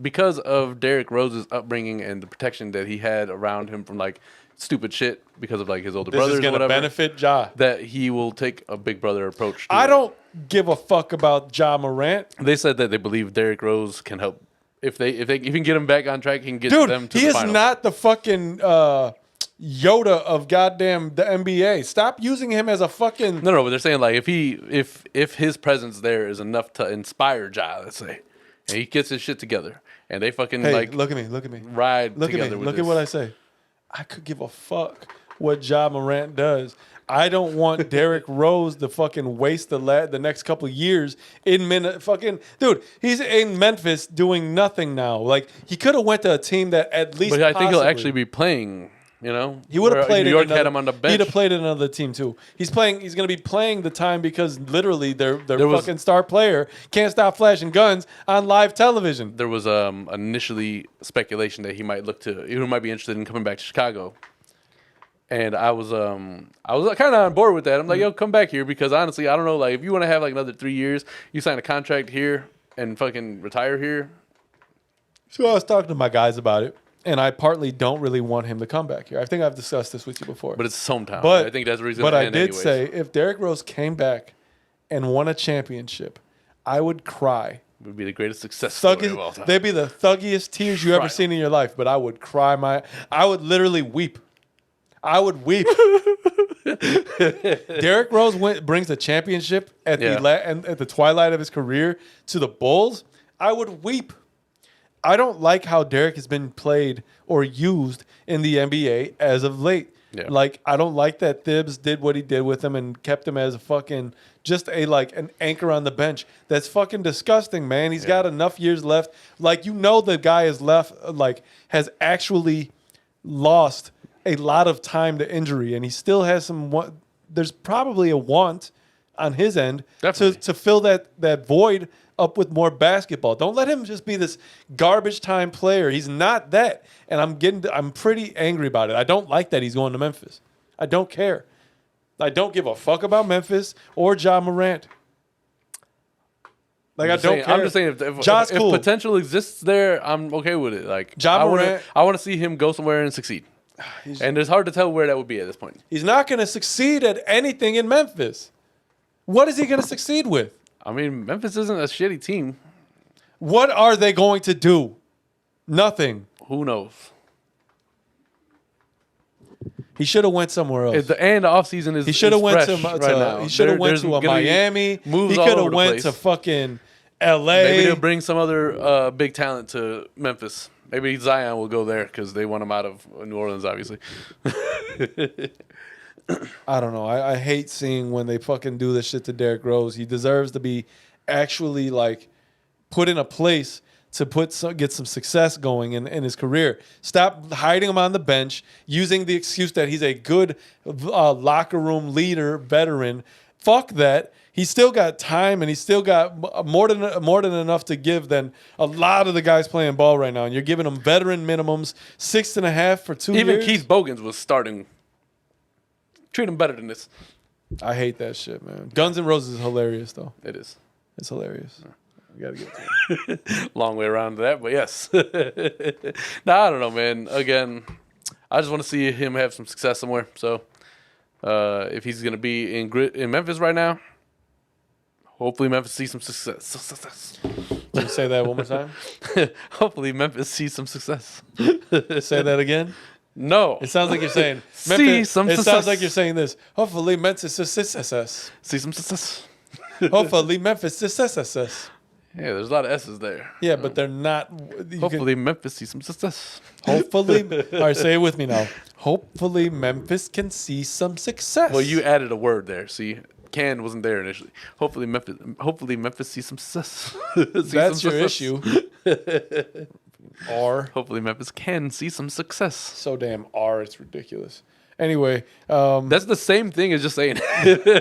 Speaker 1: because of Derrick Rose's upbringing and the protection that he had around him from like stupid shit because of like his older brothers.
Speaker 2: This is
Speaker 1: or
Speaker 2: gonna
Speaker 1: whatever,
Speaker 2: benefit Ja.
Speaker 1: that he will take a big brother approach. To
Speaker 2: I
Speaker 1: it.
Speaker 2: don't give a fuck about Ja Morant.
Speaker 1: They said that they believe Derrick Rose can help if he can get him back on track. He can get
Speaker 2: Dude,
Speaker 1: them to
Speaker 2: he
Speaker 1: the
Speaker 2: is
Speaker 1: finals.
Speaker 2: not the fucking Yoda of goddamn the NBA. Stop using him as a fucking.
Speaker 1: No, but they're saying like if his presence there is enough to inspire Ja, let's say, and he gets his shit together, and they fucking
Speaker 2: Hey,
Speaker 1: like
Speaker 2: look at me.
Speaker 1: ride
Speaker 2: Look at
Speaker 1: together
Speaker 2: me.
Speaker 1: with
Speaker 2: Look
Speaker 1: this.
Speaker 2: at what I say. I could give a fuck what Ja Morant does. I don't want Derrick Rose to fucking waste the next couple of years in fucking dude. He's in Memphis doing nothing now. Like he could have went to a team that at least.
Speaker 1: But I think he'll
Speaker 2: possibly-
Speaker 1: actually be playing. You know,
Speaker 2: He would have played.
Speaker 1: New
Speaker 2: in
Speaker 1: York
Speaker 2: another,
Speaker 1: had him on the bench.
Speaker 2: He'd have played in another team too. He's playing. He's going to be playing the time because literally their
Speaker 1: was-
Speaker 2: fucking star player can't stop flashing guns on live television.
Speaker 1: There was initially speculation that he might be interested in coming back to Chicago. And I was kind of on board with that. I'm like, yo, come back here because honestly, I don't know. Like, if you want to have like another 3 years, you sign a contract here and fucking retire here.
Speaker 2: So I was talking to my guys about it, and I partly don't really want him to come back here. I think I've discussed this with you before.
Speaker 1: But it's his hometown.
Speaker 2: But
Speaker 1: I think that's the reason.
Speaker 2: But I
Speaker 1: and
Speaker 2: did
Speaker 1: anyways.
Speaker 2: say if Derrick Rose came back and won a championship, I would cry.
Speaker 1: it would be the greatest success story of all time.
Speaker 2: They'd be the thuggiest tears you ever
Speaker 1: Cry.
Speaker 2: seen in your life. But I would cry I would literally weep. I would weep. Derrick Rose brings a championship at the twilight of his career to the Bulls. I would weep. I don't like how Derrick has been played or used in the NBA as of late.
Speaker 1: Yeah.
Speaker 2: Like, I don't like that Thibs did what he did with him and kept him as a fucking just an anchor on the bench. That's fucking disgusting, man. He's got enough years left. Like, the guy has actually lost a lot of time to injury, and he still has there's probably a want on his end to fill that void up with more basketball. Don't let him just be this garbage time player. He's not that. And I'm pretty angry about it. I don't like that he's going to Memphis. I don't care. I don't give a fuck about Memphis or Ja Morant. Like, I don't care.
Speaker 1: I'm just saying if
Speaker 2: cool.
Speaker 1: potential exists there, I'm okay with it. Like,
Speaker 2: Ja Morant,
Speaker 1: I want to see him go somewhere and succeed. And it's hard to tell where that would be at this point.
Speaker 2: He's not going to succeed at anything in Memphis. What is he going to succeed with?
Speaker 1: I mean, Memphis isn't a shitty team.
Speaker 2: What are they going to do? Nothing.
Speaker 1: Who knows?
Speaker 2: He should have went somewhere else.
Speaker 1: The offseason is
Speaker 2: He should have went to
Speaker 1: right now.
Speaker 2: He should have went to a Miami. He could have went to fucking L.A.
Speaker 1: Maybe they'll bring some other big talent to Memphis. Maybe Zion will go there because they want him out of New Orleans, obviously.
Speaker 2: I don't know. I hate seeing when they fucking do this shit to Derrick Rose. He deserves to be actually like put in a place to get some success going in his career. Stop hiding him on the bench, using the excuse that he's a good locker room leader, veteran. Fuck that. He's still got time, and he's still got more than enough to give than a lot of the guys playing ball right now. And you're giving them veteran minimums, 6.5 for 2 years.
Speaker 1: Even Keith Bogans was starting. Treat him better than this.
Speaker 2: I hate that shit, man. Guns N' Roses is hilarious, though.
Speaker 1: It is.
Speaker 2: It's hilarious. We gotta get to it.
Speaker 1: Long way around to that, but yes. Nah, I don't know, man. Again, I just want to see him have some success somewhere. So, if he's gonna be in Memphis right now, hopefully Memphis sees some success.
Speaker 2: Can you say that one more time?
Speaker 1: Hopefully Memphis sees some success.
Speaker 2: Say that again.
Speaker 1: No.
Speaker 2: It sounds like you're saying
Speaker 1: See
Speaker 2: Memphis.
Speaker 1: some
Speaker 2: It
Speaker 1: success.
Speaker 2: sounds like you're saying this. Hopefully Memphis success.
Speaker 1: See some success.
Speaker 2: Hopefully Memphis success.
Speaker 1: Yeah, there's a lot of S's there.
Speaker 2: Yeah, but they're not.
Speaker 1: Hopefully Memphis sees some success.
Speaker 2: Hopefully. All right, say it with me now. Hopefully Memphis can see some success.
Speaker 1: Well, you added a word there. See, can wasn't there initially. Hopefully Memphis sees some success.
Speaker 2: That's your issue. R.
Speaker 1: Hopefully Memphis can see some success.
Speaker 2: So damn R. It's ridiculous. Anyway,
Speaker 1: That's the same thing as just saying.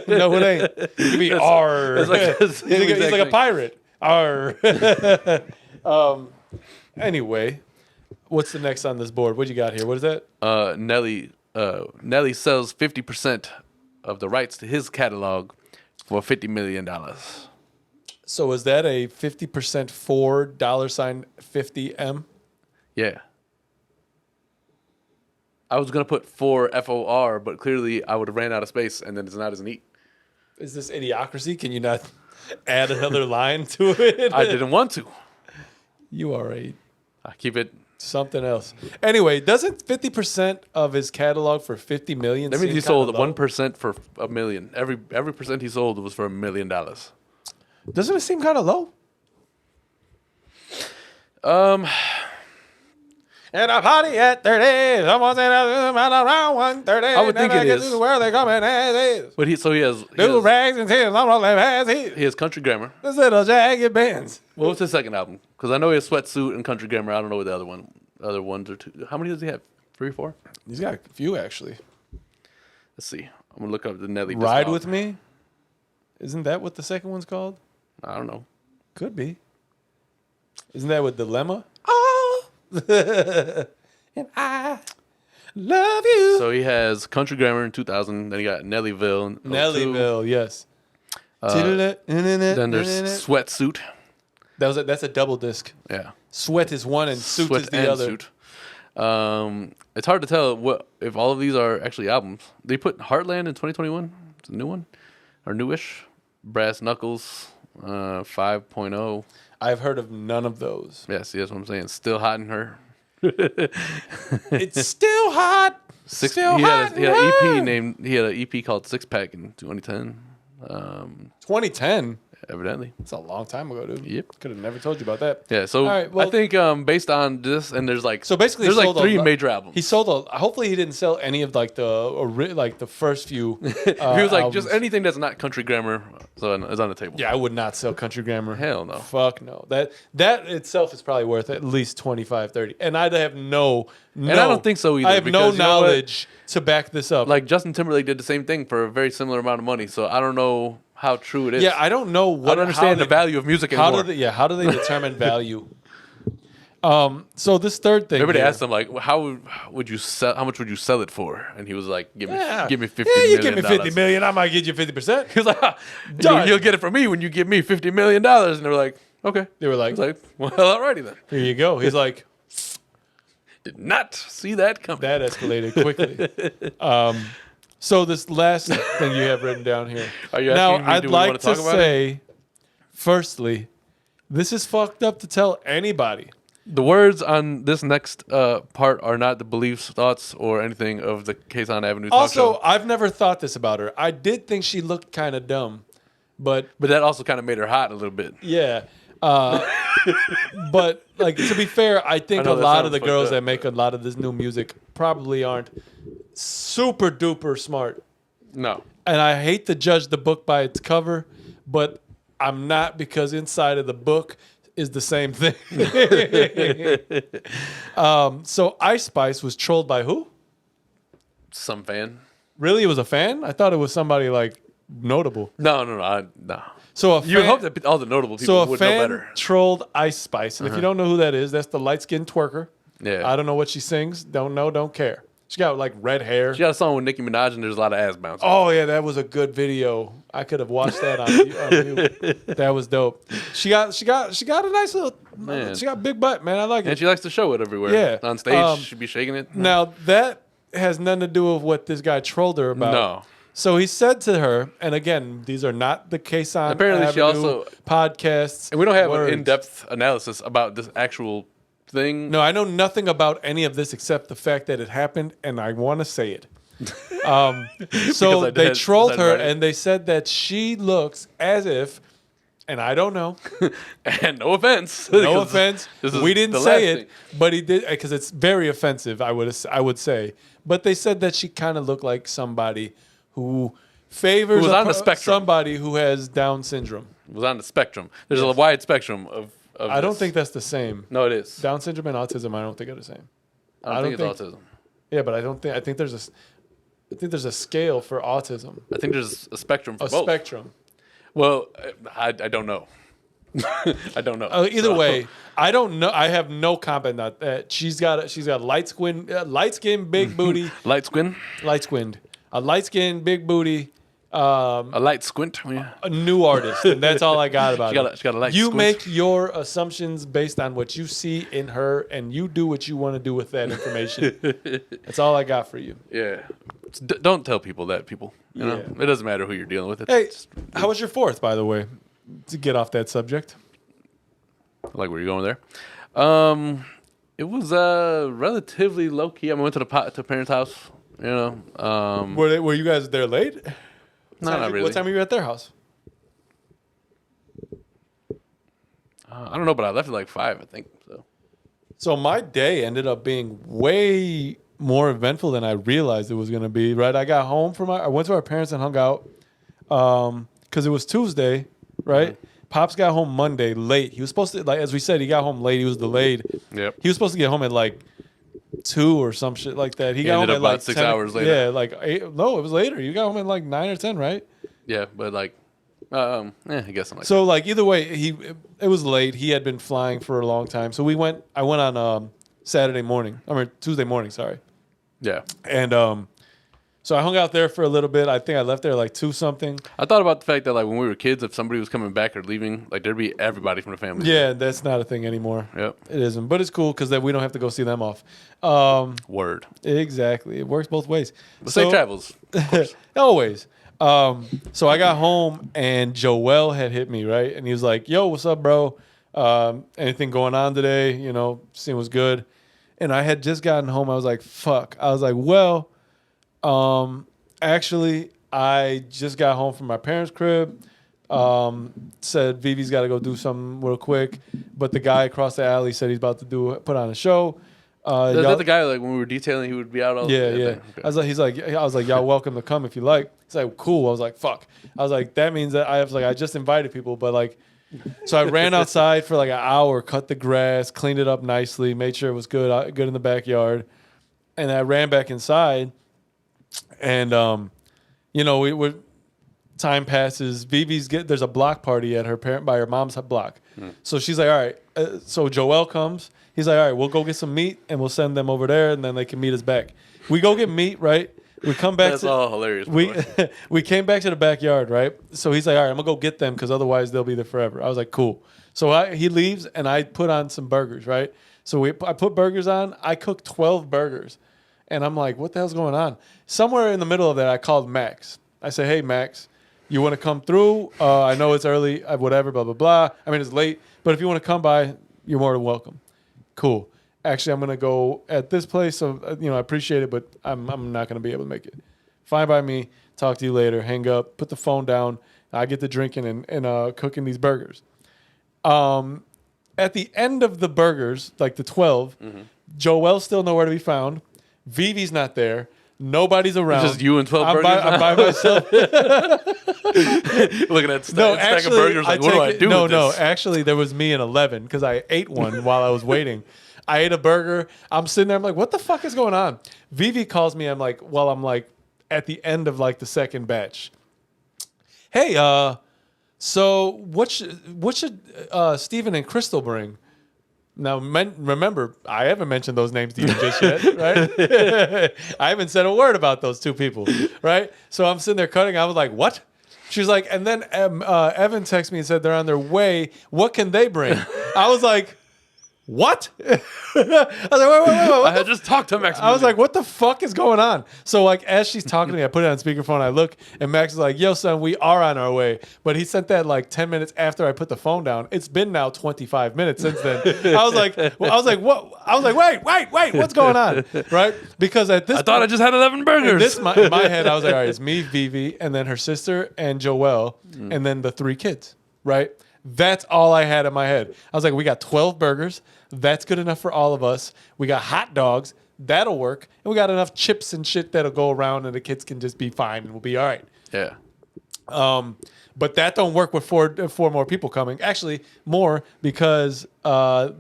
Speaker 2: no, it ain't. It could be R.
Speaker 1: It's like the same
Speaker 2: He's
Speaker 1: exact
Speaker 2: like a
Speaker 1: thing.
Speaker 2: pirate. R. Anyway, What's the next on this board? What you got here? What is that?
Speaker 1: Nelly sells 50% of the rights to his catalog for $50 million.
Speaker 2: So is that a 50% for $50M?
Speaker 1: Yeah. I was gonna put for FOR, but clearly I would have ran out of space, and then it's not as neat.
Speaker 2: Is this idiocracy? Can you not add another line to it?
Speaker 1: I didn't want to.
Speaker 2: You are I
Speaker 1: keep it.
Speaker 2: something else. Anyway, doesn't 50% of his catalog for $50 million?
Speaker 1: That means he sold 1% for $1 million. Every percent he sold was for $1 million.
Speaker 2: Doesn't it seem kind of low? And a party at 30. Someone's in a room at around 1:30.
Speaker 1: I would think it is.
Speaker 2: Where they coming as is.
Speaker 1: But he has
Speaker 2: Rags and tears. I'm rolling as he.
Speaker 1: he has Country Grammar.
Speaker 2: This little jagged bands.
Speaker 1: What was his second album? Because I know he has Sweatsuit and Country Grammar. I don't know what the other ones are. Two. How many does he have? 3 or 4?
Speaker 2: He's got a few actually.
Speaker 1: Let's see. I'm gonna look up the Nelly.
Speaker 2: Ride
Speaker 1: discography.
Speaker 2: with Me. Isn't that what the second one's called?
Speaker 1: I don't know.
Speaker 2: Could be. Isn't that what Dilemma? And I love you.
Speaker 1: So he has Country Grammar in 2000. Then he got Nellyville. In 02.
Speaker 2: Nellyville, yes.
Speaker 1: Then there's Sweatsuit.
Speaker 2: That's a double disc.
Speaker 1: Yeah.
Speaker 2: Sweat is one and Suit
Speaker 1: Sweat
Speaker 2: is the
Speaker 1: and
Speaker 2: other.
Speaker 1: Suit. It's hard to tell if all of these are actually albums. They put Heartland in 2021. It's a new one, or newish. Brass Knuckles 5.0.
Speaker 2: I've heard of none of those.
Speaker 1: Yeah, see, that's what I'm saying. Still hot in her.
Speaker 2: It's still hot.
Speaker 1: He had an EP called Six Pack in 2010.
Speaker 2: 2010.
Speaker 1: Evidently.
Speaker 2: It's a long time ago, dude.
Speaker 1: Yep.
Speaker 2: Could have never told you about that.
Speaker 1: Yeah, so
Speaker 2: All right, well,
Speaker 1: I think based on this, and there's like
Speaker 2: so basically
Speaker 1: there's
Speaker 2: he
Speaker 1: like
Speaker 2: sold
Speaker 1: 3 major albums.
Speaker 2: He sold hopefully he didn't sell any of the first few.
Speaker 1: He was like
Speaker 2: albums.
Speaker 1: just anything that's not Country Grammar is on the table.
Speaker 2: Yeah, I would not sell Country Grammar.
Speaker 1: Hell no.
Speaker 2: Fuck no. That itself is probably worth at least 25, 30. And I'd have no.
Speaker 1: And I don't think so either.
Speaker 2: I have no
Speaker 1: because you know what?
Speaker 2: knowledge to back this up.
Speaker 1: Like Justin Timberlake did the same thing for a very similar amount of money. So I don't know how true it is.
Speaker 2: Yeah, I don't know what.
Speaker 1: I don't understand the value of music anymore.
Speaker 2: How do they determine value? So this third thing.
Speaker 1: Maybe they
Speaker 2: here-
Speaker 1: asked him like, how would you sell? How much would you sell it for? And he was like, give me $50
Speaker 2: Yeah, you
Speaker 1: million.
Speaker 2: give me $50 million, I might get you 50%.
Speaker 1: He was like,
Speaker 2: Done.
Speaker 1: you'll get it from me when you give me $50 million. And they were like, okay.
Speaker 2: They were like,
Speaker 1: I was like, well, alrighty then.
Speaker 2: here you go. He's like,
Speaker 1: Did not see that coming.
Speaker 2: that escalated quickly. So this last thing you have written down here.
Speaker 1: Are you
Speaker 2: Now,
Speaker 1: asking me,
Speaker 2: I'd
Speaker 1: do we
Speaker 2: like
Speaker 1: wanna
Speaker 2: to
Speaker 1: talk about
Speaker 2: say, firstly, this is fucked up to tell anybody.
Speaker 1: The words on this next part are not the beliefs, thoughts, or anything of the Kasson Avenue talk
Speaker 2: Also,
Speaker 1: show.
Speaker 2: I've never thought this about her. I did think she looked kind of dumb, but
Speaker 1: But that also kind of made her hot a little bit.
Speaker 2: yeah. But like to be fair, I think
Speaker 1: I know
Speaker 2: a
Speaker 1: that
Speaker 2: lot
Speaker 1: sounds
Speaker 2: of the
Speaker 1: fucked
Speaker 2: girls
Speaker 1: up,
Speaker 2: that make a lot of this new music probably aren't super duper smart.
Speaker 1: No.
Speaker 2: And I hate to judge the book by its cover, but I'm not, because inside of the book is the same thing. So Ice Spice was trolled by who?
Speaker 1: Some fan.
Speaker 2: Really, it was a fan? I thought it was somebody like notable.
Speaker 1: No.
Speaker 2: So
Speaker 1: You would hope that all the notable people
Speaker 2: so a
Speaker 1: would know
Speaker 2: fan
Speaker 1: better.
Speaker 2: trolled Ice Spice, and if you don't know who that is, that's the light skinned twerker.
Speaker 1: Yeah.
Speaker 2: I don't know what she sings. Don't know. Don't care. She got like red hair.
Speaker 1: She got a song with Nicki Minaj and there's a lot of ass bounce.
Speaker 2: Oh yeah, that was a good video. I could have watched that on mute. That was dope. She got a nice little.
Speaker 1: Man.
Speaker 2: She got a big butt, man. I like
Speaker 1: And
Speaker 2: it.
Speaker 1: she likes to show it everywhere.
Speaker 2: Yeah.
Speaker 1: On stage, she'd be shaking it.
Speaker 2: Now that has nothing to do with what this guy trolled her about.
Speaker 1: No.
Speaker 2: So he said to her, and again, these are not the Kasson
Speaker 1: Apparently she
Speaker 2: Avenue
Speaker 1: also-
Speaker 2: podcasts.
Speaker 1: And we don't have
Speaker 2: words.
Speaker 1: an in-depth analysis about this actual thing.
Speaker 2: No, I know nothing about any of this except the fact that it happened, and I want to say it. So
Speaker 1: I
Speaker 2: they
Speaker 1: did-
Speaker 2: trolled
Speaker 1: because I
Speaker 2: her,
Speaker 1: read it.
Speaker 2: and they said that she looks as if, and I don't know,
Speaker 1: And no offense.
Speaker 2: no
Speaker 1: because
Speaker 2: offense,
Speaker 1: this is
Speaker 2: we didn't
Speaker 1: the
Speaker 2: say
Speaker 1: last
Speaker 2: it, but he did, because it's very offensive. I would say, but they said that she kind of looked like somebody who favors
Speaker 1: Who was on the spectrum.
Speaker 2: somebody who has Down syndrome.
Speaker 1: It was on the spectrum. There's a wide spectrum of
Speaker 2: I don't
Speaker 1: this.
Speaker 2: think that's the same.
Speaker 1: No, it is.
Speaker 2: Down syndrome and autism, I don't think are the same.
Speaker 1: I don't think it's autism.
Speaker 2: Yeah, but I don't think. I think there's a scale for autism.
Speaker 1: I think there's a spectrum for
Speaker 2: A
Speaker 1: both.
Speaker 2: spectrum.
Speaker 1: Well, I don't know. I don't know.
Speaker 2: Either way, I don't know. I have no comment on that. She's got light skin, big booty,
Speaker 1: Light squint?
Speaker 2: a light skin, big booty.
Speaker 1: A light squint? Yeah.
Speaker 2: A new artist, and that's all I got about
Speaker 1: She got a light
Speaker 2: You
Speaker 1: squint.
Speaker 2: make your assumptions based on what you see in her, and you do what you want to do with that information. That's all I got for you.
Speaker 1: Yeah. Don't tell people that, people. You know, it doesn't matter who you're dealing with.
Speaker 2: Hey, how was your 4th, by the way? To get off that subject.
Speaker 1: I like where you're going there. It was relatively low key. I went to to parents' house. You know.
Speaker 2: Were you guys there late?
Speaker 1: No, not really.
Speaker 2: What time were you at their house?
Speaker 1: I don't know, but I left at like 5, I think.
Speaker 2: So my day ended up being way more eventful than I realized it was going to be. Right, I got home I went to our parents and hung out because it was Tuesday. Right, Pops got home Monday late. He was supposed to, like as we said, he got home late. He was delayed.
Speaker 1: Yep.
Speaker 2: He was supposed to get home at like 2 or some shit like that. He got
Speaker 1: ended
Speaker 2: home
Speaker 1: up
Speaker 2: at like
Speaker 1: about 6
Speaker 2: 10,
Speaker 1: hours later.
Speaker 2: Yeah, like 8. No, it was later. You got home at like 9 or 10, right?
Speaker 1: Yeah, but like, I guess I'm like.
Speaker 2: So like either way, it was late. He had been flying for a long time. So I went on Tuesday morning. Sorry.
Speaker 1: Yeah.
Speaker 2: And so I hung out there for a little bit. I think I left there like 2 something.
Speaker 1: I thought about the fact that like when we were kids, if somebody was coming back or leaving, like there'd be everybody from the family.
Speaker 2: Yeah, that's not a thing anymore.
Speaker 1: Yep.
Speaker 2: It isn't, but it's cool because then we don't have to go see them off.
Speaker 1: Word.
Speaker 2: Exactly. It works both ways.
Speaker 1: But safe travels. Of course.
Speaker 2: Always. So I got home and Joel had hit me, right? And he was like, yo, what's up, bro? Anything going on today? You know, seeing was good. And I had just gotten home. I was like, fuck. I was like, well, actually, I just got home from my parents' crib. Said Vivi's got to go do something real quick. But the guy across the alley said he's about to put on a show.
Speaker 1: Is that the guy like when we were detailing, he would be out all
Speaker 2: yeah,
Speaker 1: the
Speaker 2: yeah.
Speaker 1: Okay.
Speaker 2: I was like, y'all welcome to come if you like. He's like, cool. I was like, fuck. I was like, that means that I just invited people, but like, so I ran outside for like an hour, cut the grass, cleaned it up nicely, made sure it was good in the backyard, and I ran back inside, and you know, time passes. There's a block party at by her mom's block, so she's like, all right. So Joel comes. He's like, all right, we'll go get some meat and we'll send them over there and then they can meet us back. We go get meat, right? We come back.
Speaker 1: That's all hilarious.
Speaker 2: We came back to the backyard, right? So he's like, all right, I'm gonna go get them because otherwise they'll be there forever. I was like, cool. So he leaves and I put on some burgers, right? So I put burgers on. I cooked 12 burgers, and I'm like, what the hell's going on? Somewhere in the middle of that, I called Max. I said, hey Max, you want to come through? I know it's early, whatever, blah blah blah. I mean it's late, but if you want to come by, you're more than welcome. Cool. Actually, I'm gonna go at this place, so I appreciate it, but I'm not gonna be able to make it. Fine by me. Talk to you later. Hang up. Put the phone down. I get to drinking and cooking these burgers. At the end of the burgers, like the 12, Joel's still nowhere to be found. Vivi's not there. Nobody's around.
Speaker 1: It's just you and 12 burgers?
Speaker 2: I'm by myself.
Speaker 1: Looking at stack of burgers, like, what do I do with this?
Speaker 2: No, actually, there was me and 11 because I ate one while I was waiting. I ate a burger. I'm sitting there. I'm like, what the fuck is going on? Vivi calls me. I'm like, at the end of like the second batch. Hey, so what should Steven and Crystal bring? Now, remember, I haven't mentioned those names to you just yet, right? I haven't said a word about those two people, right? So I'm sitting there cutting. I was like, what? She's like, and then Evan texted me and said they're on their way. What can they bring? I was like, what? I was like, wait.
Speaker 1: I had just talked to Max.
Speaker 2: I was like, what the fuck is going on? So like, as she's talking to me, I put it on speakerphone. I look, and Max is like, yo, son, we are on our way. But he sent that like 10 minutes after I put the phone down. It's been now 25 minutes since then. I was like, what? I was like, wait, what's going on? Right? Because at this
Speaker 1: I thought I just had 11 burgers.
Speaker 2: in my head, I was like, all right, it's me, Vivi, and then her sister and Joelle, and then the 3 kids, right? That's all I had in my head. I was like, we got 12 burgers. That's good enough for all of us. We got hot dogs. That'll work. And we got enough chips and shit that'll go around and the kids can just be fine and we'll be all right.
Speaker 1: Yeah.
Speaker 2: But that don't work with four more people coming. Actually, more because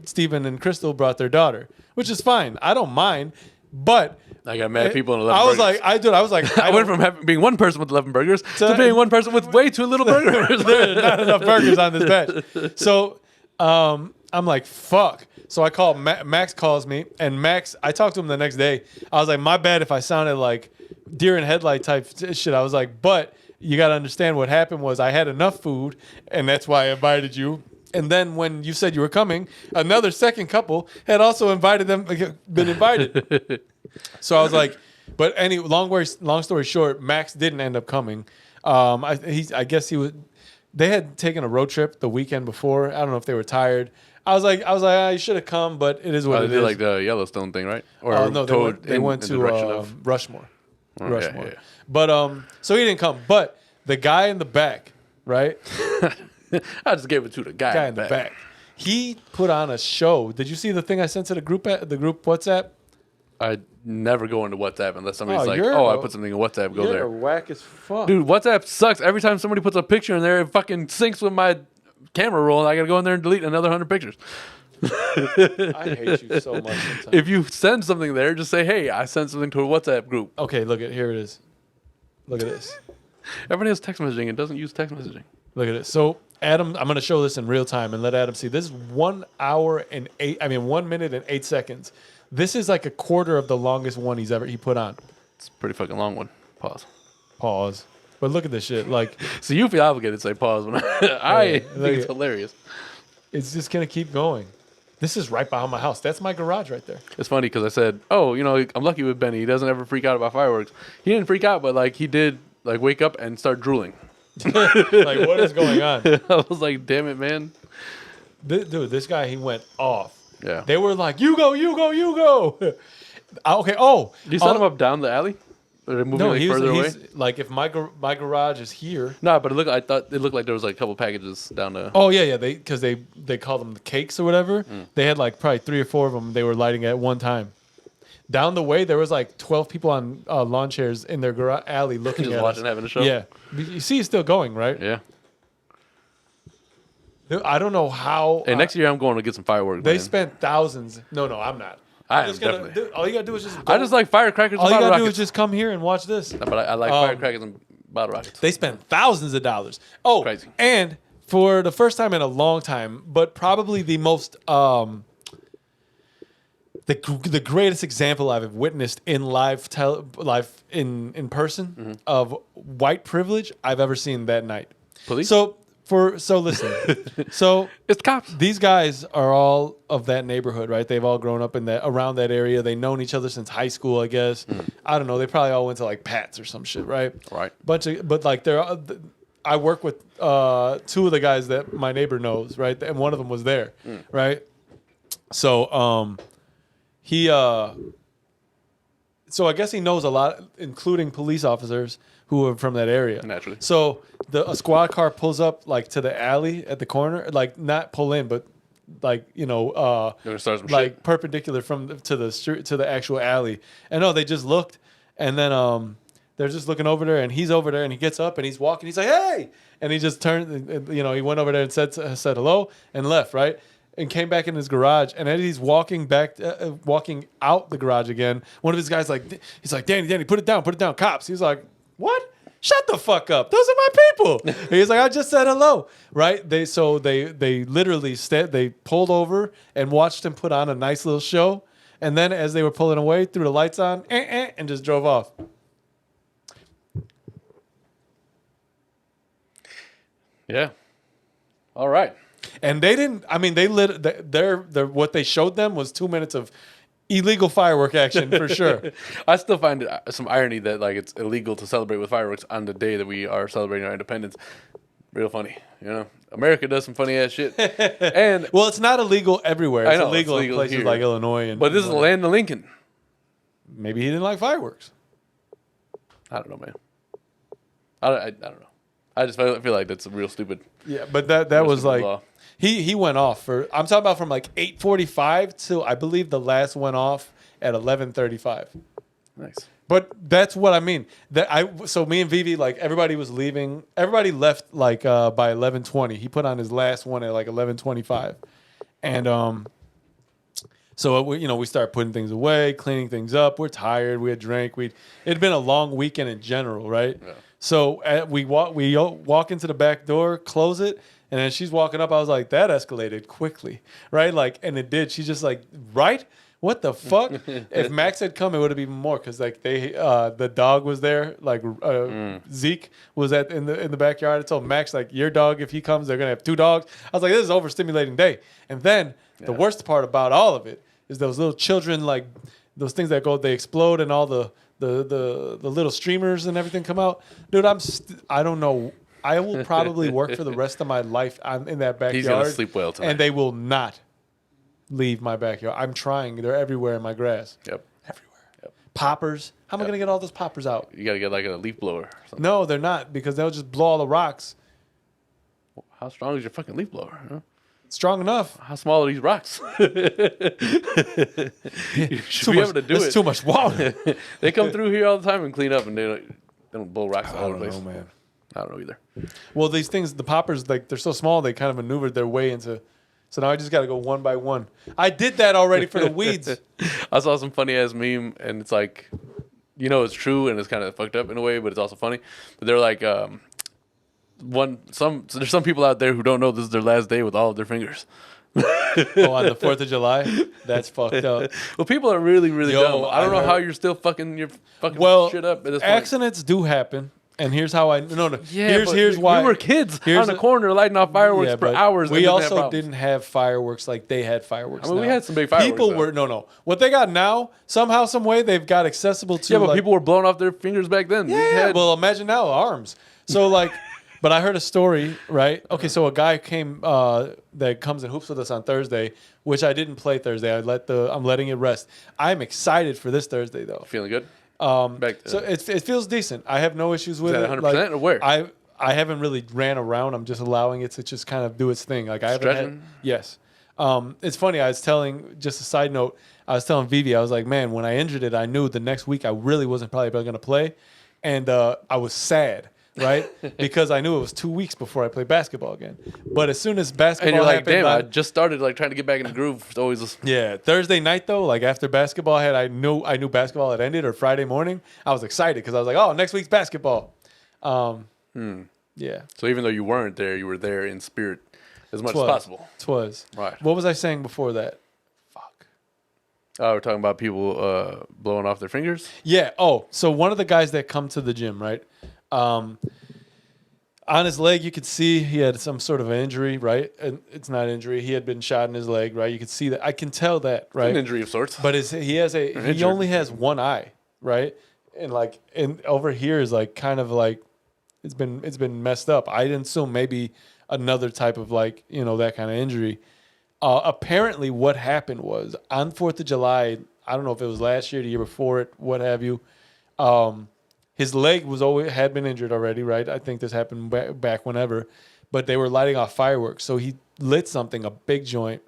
Speaker 2: Steven and Crystal brought their daughter, which is fine. I don't mind. But
Speaker 1: I got mad people in 11
Speaker 2: I was
Speaker 1: burgers.
Speaker 2: I was like,
Speaker 1: I went from being one person with 11 burgers to being one person with way too little burgers.
Speaker 2: There's not enough burgers on this batch. So I'm like, fuck. So I call Max calls me, and Max, I talked to him the next day. I was like, my bad if I sounded like deer in headlight type shit. I was like, but you got to understand what happened was I had enough food, and that's why I invited you. And then when you said you were coming, another second couple had also been invited. So I was like, but long story short, Max didn't end up coming. I guess they had taken a road trip the weekend before. I don't know if they were tired. I was like, you should have come, but it is what it
Speaker 1: They
Speaker 2: is.
Speaker 1: did like the Yellowstone thing, right?
Speaker 2: Or no, they went to Rushmore. Rushmore.
Speaker 1: Yeah.
Speaker 2: But so he didn't come. But the guy in the back, right?
Speaker 1: I just gave it to the guy
Speaker 2: In the back. He put on a show. Did you see the thing I sent to the group WhatsApp?
Speaker 1: I never go into WhatsApp unless somebody's like, I put something in WhatsApp, go there.
Speaker 2: You're whack as fuck.
Speaker 1: Dude, WhatsApp sucks. Every time somebody puts a picture in there, it fucking syncs with my camera roll, and I gotta go in there and delete another 100 pictures.
Speaker 2: I hate you so much sometimes.
Speaker 1: If you send something there, just say, hey, I sent something to a WhatsApp group.
Speaker 2: Okay, here it is. Look at this.
Speaker 1: Everybody has text messaging and doesn't use text messaging.
Speaker 2: Look at it. So, Adam, I'm going to show this in real time and let Adam see. This is 1 minute and 8 seconds. This is like a quarter of the longest one he put on.
Speaker 1: It's a pretty fucking long one. Pause.
Speaker 2: But look at this shit. Like,
Speaker 1: so you feel obligated to say pause when I think it's hilarious.
Speaker 2: It's just going to keep going. This is right behind my house. That's my garage right there.
Speaker 1: It's funny because I said, I'm lucky with Benny. He doesn't ever freak out about fireworks. He didn't freak out, but like he did like wake up and start drooling.
Speaker 2: Like, what is going on?
Speaker 1: I was like, damn it, man.
Speaker 2: Dude, this guy, he went off.
Speaker 1: Yeah.
Speaker 2: They were like, you go. Okay. Oh.
Speaker 1: You set him up down the alley? Or moving further away?
Speaker 2: Like, if my garage is here.
Speaker 1: No, but I thought it looked like there was like a couple packages down the.
Speaker 2: Oh, yeah. Because they call them the cakes or whatever. They had like probably 3 or 4 of them they were lighting at one time. Down the way, there was like 12 people on lawn chairs in their garage alley looking
Speaker 1: just
Speaker 2: at
Speaker 1: watching,
Speaker 2: us.
Speaker 1: having a show?
Speaker 2: Yeah. You see it's still going, right?
Speaker 1: Yeah.
Speaker 2: I don't know how.
Speaker 1: Hey, next year I'm going to get some fireworks.
Speaker 2: They spent thousands. No, I'm not.
Speaker 1: I am definitely.
Speaker 2: All you got to do is just.
Speaker 1: I just like firecrackers
Speaker 2: all
Speaker 1: and
Speaker 2: you
Speaker 1: bottle
Speaker 2: got to do
Speaker 1: rockets.
Speaker 2: is just come here and watch this.
Speaker 1: No, but I like firecrackers and bottle rockets.
Speaker 2: They spent thousands of dollars. Oh,
Speaker 1: crazy.
Speaker 2: And for the first time in a long time, but probably the most the greatest example I've witnessed in live in person of white privilege I've ever seen that night.
Speaker 1: Police?
Speaker 2: So listen. So
Speaker 1: it's cops.
Speaker 2: These guys are all of that neighborhood, right? They've all grown up around that area. They've known each other since high school, I guess. I don't know. They probably all went to like Pat's or some shit, right?
Speaker 1: Right.
Speaker 2: But like I work with 2 of the guys that my neighbor knows, right? And one of them was there, right? So so I guess he knows a lot, including police officers who are from that area.
Speaker 1: Naturally.
Speaker 2: So a squad car pulls up like to the alley at the corner, like not pull in, but like
Speaker 1: Start some
Speaker 2: like
Speaker 1: shit.
Speaker 2: perpendicular to the street to the actual alley. And no, they just looked, and then they're just looking over there, and he's over there, and he gets up and he's walking. He's like, "Hey!" And he just turned, he went over there and said hello and left, right? And came back in his garage, and as he's walking out the garage again, one of his guys he's like, Danny, put it down, cops. He's like, what? Shut the fuck up. Those are my people. And he's like, I just said hello, right? They literally they pulled over and watched him put on a nice little show, and then as they were pulling away, threw the lights on, and just drove off.
Speaker 1: Yeah. All right.
Speaker 2: And they didn't. I mean, what they showed them was 2 minutes of illegal firework action for sure.
Speaker 1: I still find it some irony that like it's illegal to celebrate with fireworks on the day that we are celebrating our independence. Real funny, America does some funny ass shit. And
Speaker 2: well, it's not illegal everywhere. It's illegal in places
Speaker 1: here.
Speaker 2: like Illinois.
Speaker 1: But this is the land of Lincoln.
Speaker 2: Maybe he didn't like fireworks.
Speaker 1: I don't know, man. I don't know. I just feel like that's a real stupid.
Speaker 2: Yeah, but that was like
Speaker 1: law.
Speaker 2: He went off for. I'm talking about from like 8:45 to I believe the last went off at 11:35.
Speaker 1: Nice.
Speaker 2: But that's what I mean. So me and Vivi, like everybody was leaving. Everybody left like by 11:20. He put on his last one at like 11:25, and So we start putting things away, cleaning things up. We're tired. We had drank. It'd been a long weekend in general, right?
Speaker 1: Yeah.
Speaker 2: So we walk into the back door, close it, and then she's walking up. I was like, that escalated quickly, right? Like, and it did. She's just like, right? What the fuck? If Max had come, it would have been more because like the dog was there. Like Zeke was in the backyard. I told Max like, your dog, if he comes, they're gonna have 2 dogs. I was like, this is overstimulating day. And then the worst part about all of it is those little children, like those things that they explode and all the little streamers and everything come out. Dude, I don't know. I will probably work for the rest of my life in that backyard.
Speaker 1: He's gonna sleep well tonight.
Speaker 2: And they will not leave my backyard. I'm trying. They're everywhere in my grass.
Speaker 1: Yep.
Speaker 2: Everywhere. Yep. Poppers. How am I going to get all those poppers out?
Speaker 1: You got to get like a leaf blower. Or something.
Speaker 2: No, they're not because they'll just blow all the rocks.
Speaker 1: How strong is your fucking leaf blower? Huh?
Speaker 2: Strong enough.
Speaker 1: How small are these rocks? You should be able to do it.
Speaker 2: That's too much water.
Speaker 1: They come through here all the time and clean up, and they don't blow rocks all over the place.
Speaker 2: I don't know, man.
Speaker 1: I don't know either.
Speaker 2: Well, these things, the poppers, like they're so small, they kind of maneuvered their way into. So now I just got to go one by one. I did that already for the weeds.
Speaker 1: I saw some funny ass meme, and it's like, it's true, and it's kind of fucked up in a way, but it's also funny. But they're like, so there's some people out there who don't know this is their last day with all of their fingers.
Speaker 2: On the 4th of July? That's fucked up.
Speaker 1: Well, people are really, really dumb. I don't know how you're still fucking your fucking shit up at this point.
Speaker 2: Accidents do happen. And here's how I no.
Speaker 1: Yeah,
Speaker 2: here's why
Speaker 1: we were kids on the corner lighting off fireworks for hours.
Speaker 2: We also didn't have fireworks like they had fireworks.
Speaker 1: I mean,
Speaker 2: now.
Speaker 1: we had some big fireworks.
Speaker 2: People were no. What they got now, somehow, some way, they've got accessible to.
Speaker 1: Yeah, but people were blowing off their fingers back then.
Speaker 2: Yeah. Well, imagine now arms. So like, but I heard a story. Right. Okay. So a guy came that comes and hoops with us on Thursday, which I didn't play Thursday. I'm letting it rest. I'm excited for this Thursday though.
Speaker 1: Feeling good.
Speaker 2: So it feels decent. I have no issues with it.
Speaker 1: 100% or where?
Speaker 2: I haven't really ran around. I'm just allowing it to just kind of do its thing. Like I haven't
Speaker 1: Stretching?
Speaker 2: Yes. It's funny. I was telling, just a side note, I was telling Vivi, I was like, man, when I injured it, I knew the next week I really wasn't probably going to play. And I was sad, right? Because I knew it was 2 weeks before I played basketball again. But as soon as basketball
Speaker 1: and you're like,
Speaker 2: happened,
Speaker 1: damn, I just started like trying to get back in the groove. It's always
Speaker 2: Thursday night though, like after basketball I knew basketball had ended, or Friday morning, I was excited because I was like, oh, next week's basketball. Yeah.
Speaker 1: So even though you weren't there, you were there in spirit as much as possible.
Speaker 2: Twas.
Speaker 1: Right.
Speaker 2: What was I saying before that? Fuck.
Speaker 1: We're talking about people blowing off their fingers.
Speaker 2: Yeah. Oh, so one of the guys that come to the gym, right? On his leg, you could see he had some sort of an injury, right? And it's not injury. He had been shot in his leg, right? You could see that. I can tell that, right?
Speaker 1: An injury of sorts.
Speaker 2: But he only has one eye, right? And over here is like kind of like it's been messed up. I didn't assume maybe another type of like, that kind of injury. Apparently what happened was on 4th of July, I don't know if it was last year, the year before it, what have you. His leg had been injured already, right? I think this happened back whenever, but they were lighting off fireworks. So he lit something, a big joint,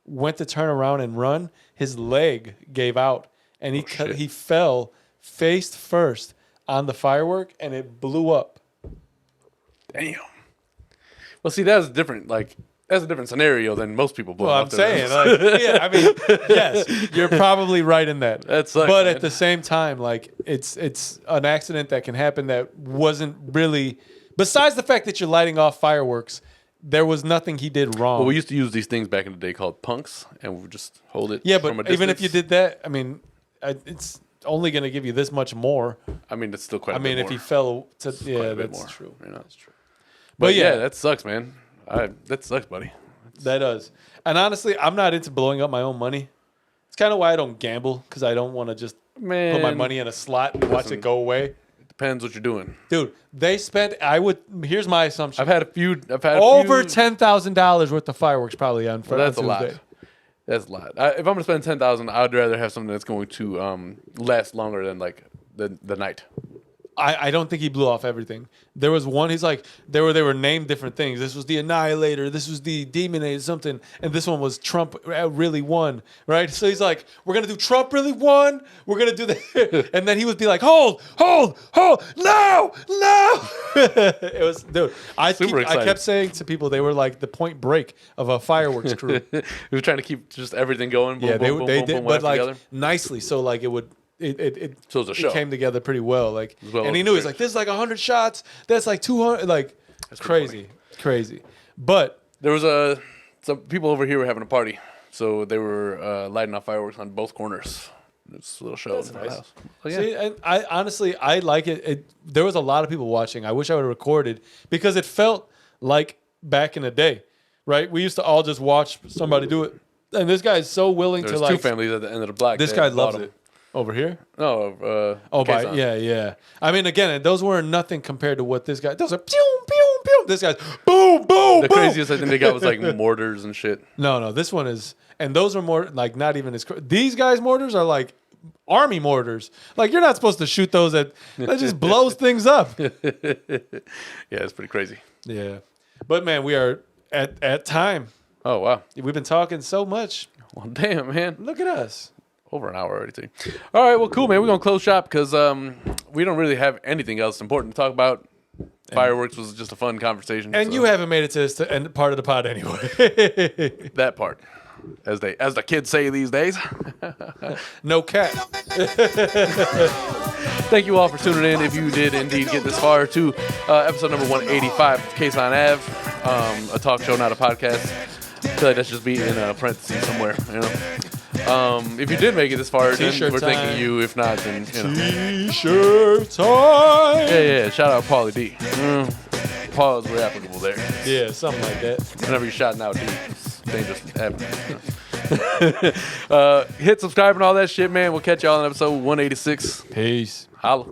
Speaker 2: went to turn around and run. His leg gave out, and he fell face first on the firework, and it blew up.
Speaker 1: Damn. Well, see, that's different. Like, that's a different scenario than most people blow.
Speaker 2: Well, I'm saying, yes, you're probably right in that.
Speaker 1: That sucks,
Speaker 2: but
Speaker 1: man.
Speaker 2: At the same time, like it's an accident that can happen that wasn't really. Besides the fact that you're lighting off fireworks, there was nothing he did wrong.
Speaker 1: Well, we used to use these things back in the day called punks, and we would just hold it.
Speaker 2: Yeah,
Speaker 1: from a
Speaker 2: but even if
Speaker 1: distance.
Speaker 2: you did that, I mean, it's only going to give you this much more.
Speaker 1: I mean, it's still quite.
Speaker 2: If he fell to,
Speaker 1: quite a bit
Speaker 2: that's
Speaker 1: more,
Speaker 2: true.
Speaker 1: That's
Speaker 2: true.
Speaker 1: But yeah, that sucks, man. That sucks, buddy.
Speaker 2: That does. And honestly, I'm not into blowing up my own money. It's kind of why I don't gamble, because I don't want to just put my money in a slot and watch it go away.
Speaker 1: It depends what you're doing.
Speaker 2: Dude, they spent, here's my assumption.
Speaker 1: I've had a few.
Speaker 2: Over $10,000 worth of fireworks probably on Tuesday.
Speaker 1: That's a lot. That's a lot. If I'm going to spend $10,000, I'd rather have something that's going to last longer than like the night.
Speaker 2: I don't think he blew off everything. There was one. He's like they were named different things. This was the Annihilator. This was the Demonator something, and this one was Trump really won, right? So he's like, we're gonna do Trump really won. We're gonna do that, and then he would be like, hold, no. It was, dude. I kept saying to people they were like the Point Break of a fireworks crew.
Speaker 1: He was trying to keep just everything going. Boom,
Speaker 2: Yeah,
Speaker 1: boom,
Speaker 2: they
Speaker 1: boom,
Speaker 2: did,
Speaker 1: boom,
Speaker 2: but like
Speaker 1: together.
Speaker 2: nicely. So like it would.
Speaker 1: So it was a show.
Speaker 2: It came together pretty well. Like,
Speaker 1: well
Speaker 2: and he knew he's like, this is like 100 shots. That's like 200. Like, it's crazy. But
Speaker 1: There was some people over here were having a party, so they were lighting off fireworks on both corners. It's a little show in the house. So, yeah.
Speaker 2: see, and I honestly I like it. There was a lot of people watching. I wish I would have recorded because it felt like back in the day, right? We used to all just watch somebody do it, and this guy is so willing
Speaker 1: There's
Speaker 2: to like.
Speaker 1: two families at the end of the block.
Speaker 2: This guy loves it. Over here?
Speaker 1: No.
Speaker 2: By yeah. I mean, again, those were nothing compared to what this guy. Those are pew pew pew. This guy's boom boom.
Speaker 1: The
Speaker 2: boom.
Speaker 1: craziest I think they got was like mortars and shit.
Speaker 2: No. This one is, and those are more like not even as. These guys' mortars are like army mortars. Like you're not supposed to shoot those at. That just blows things up.
Speaker 1: Yeah, it's pretty crazy.
Speaker 2: Yeah, but man, we are at time.
Speaker 1: Oh wow.
Speaker 2: We've been talking so much.
Speaker 1: Well, damn, man.
Speaker 2: Look at us.
Speaker 1: Over an hour already, too. All right, well, cool, man. We're going to close shop because we don't really have anything else important to talk about. Fireworks was just a fun conversation.
Speaker 2: And
Speaker 1: so.
Speaker 2: you haven't made it to this end part of the pod anyway.
Speaker 1: That part, as the kids say these days.
Speaker 2: No cap.
Speaker 1: Thank you all for tuning in. If you did indeed get this far to episode number 185 of Kasson Ave, a talk show, not a podcast. I feel like that should just be in a parentheses somewhere, you know. If you did make it this far, then we're thanking you. If not, then you know.
Speaker 2: T-shirt time.
Speaker 1: Yeah. Shout out Paulie D. Pause were applicable there.
Speaker 2: Yeah, something like that.
Speaker 1: Whenever you're shouting out D, it's dangerous happening. Hit subscribe and all that shit, man. We'll catch y'all in episode 186.
Speaker 2: Peace.
Speaker 1: Holla.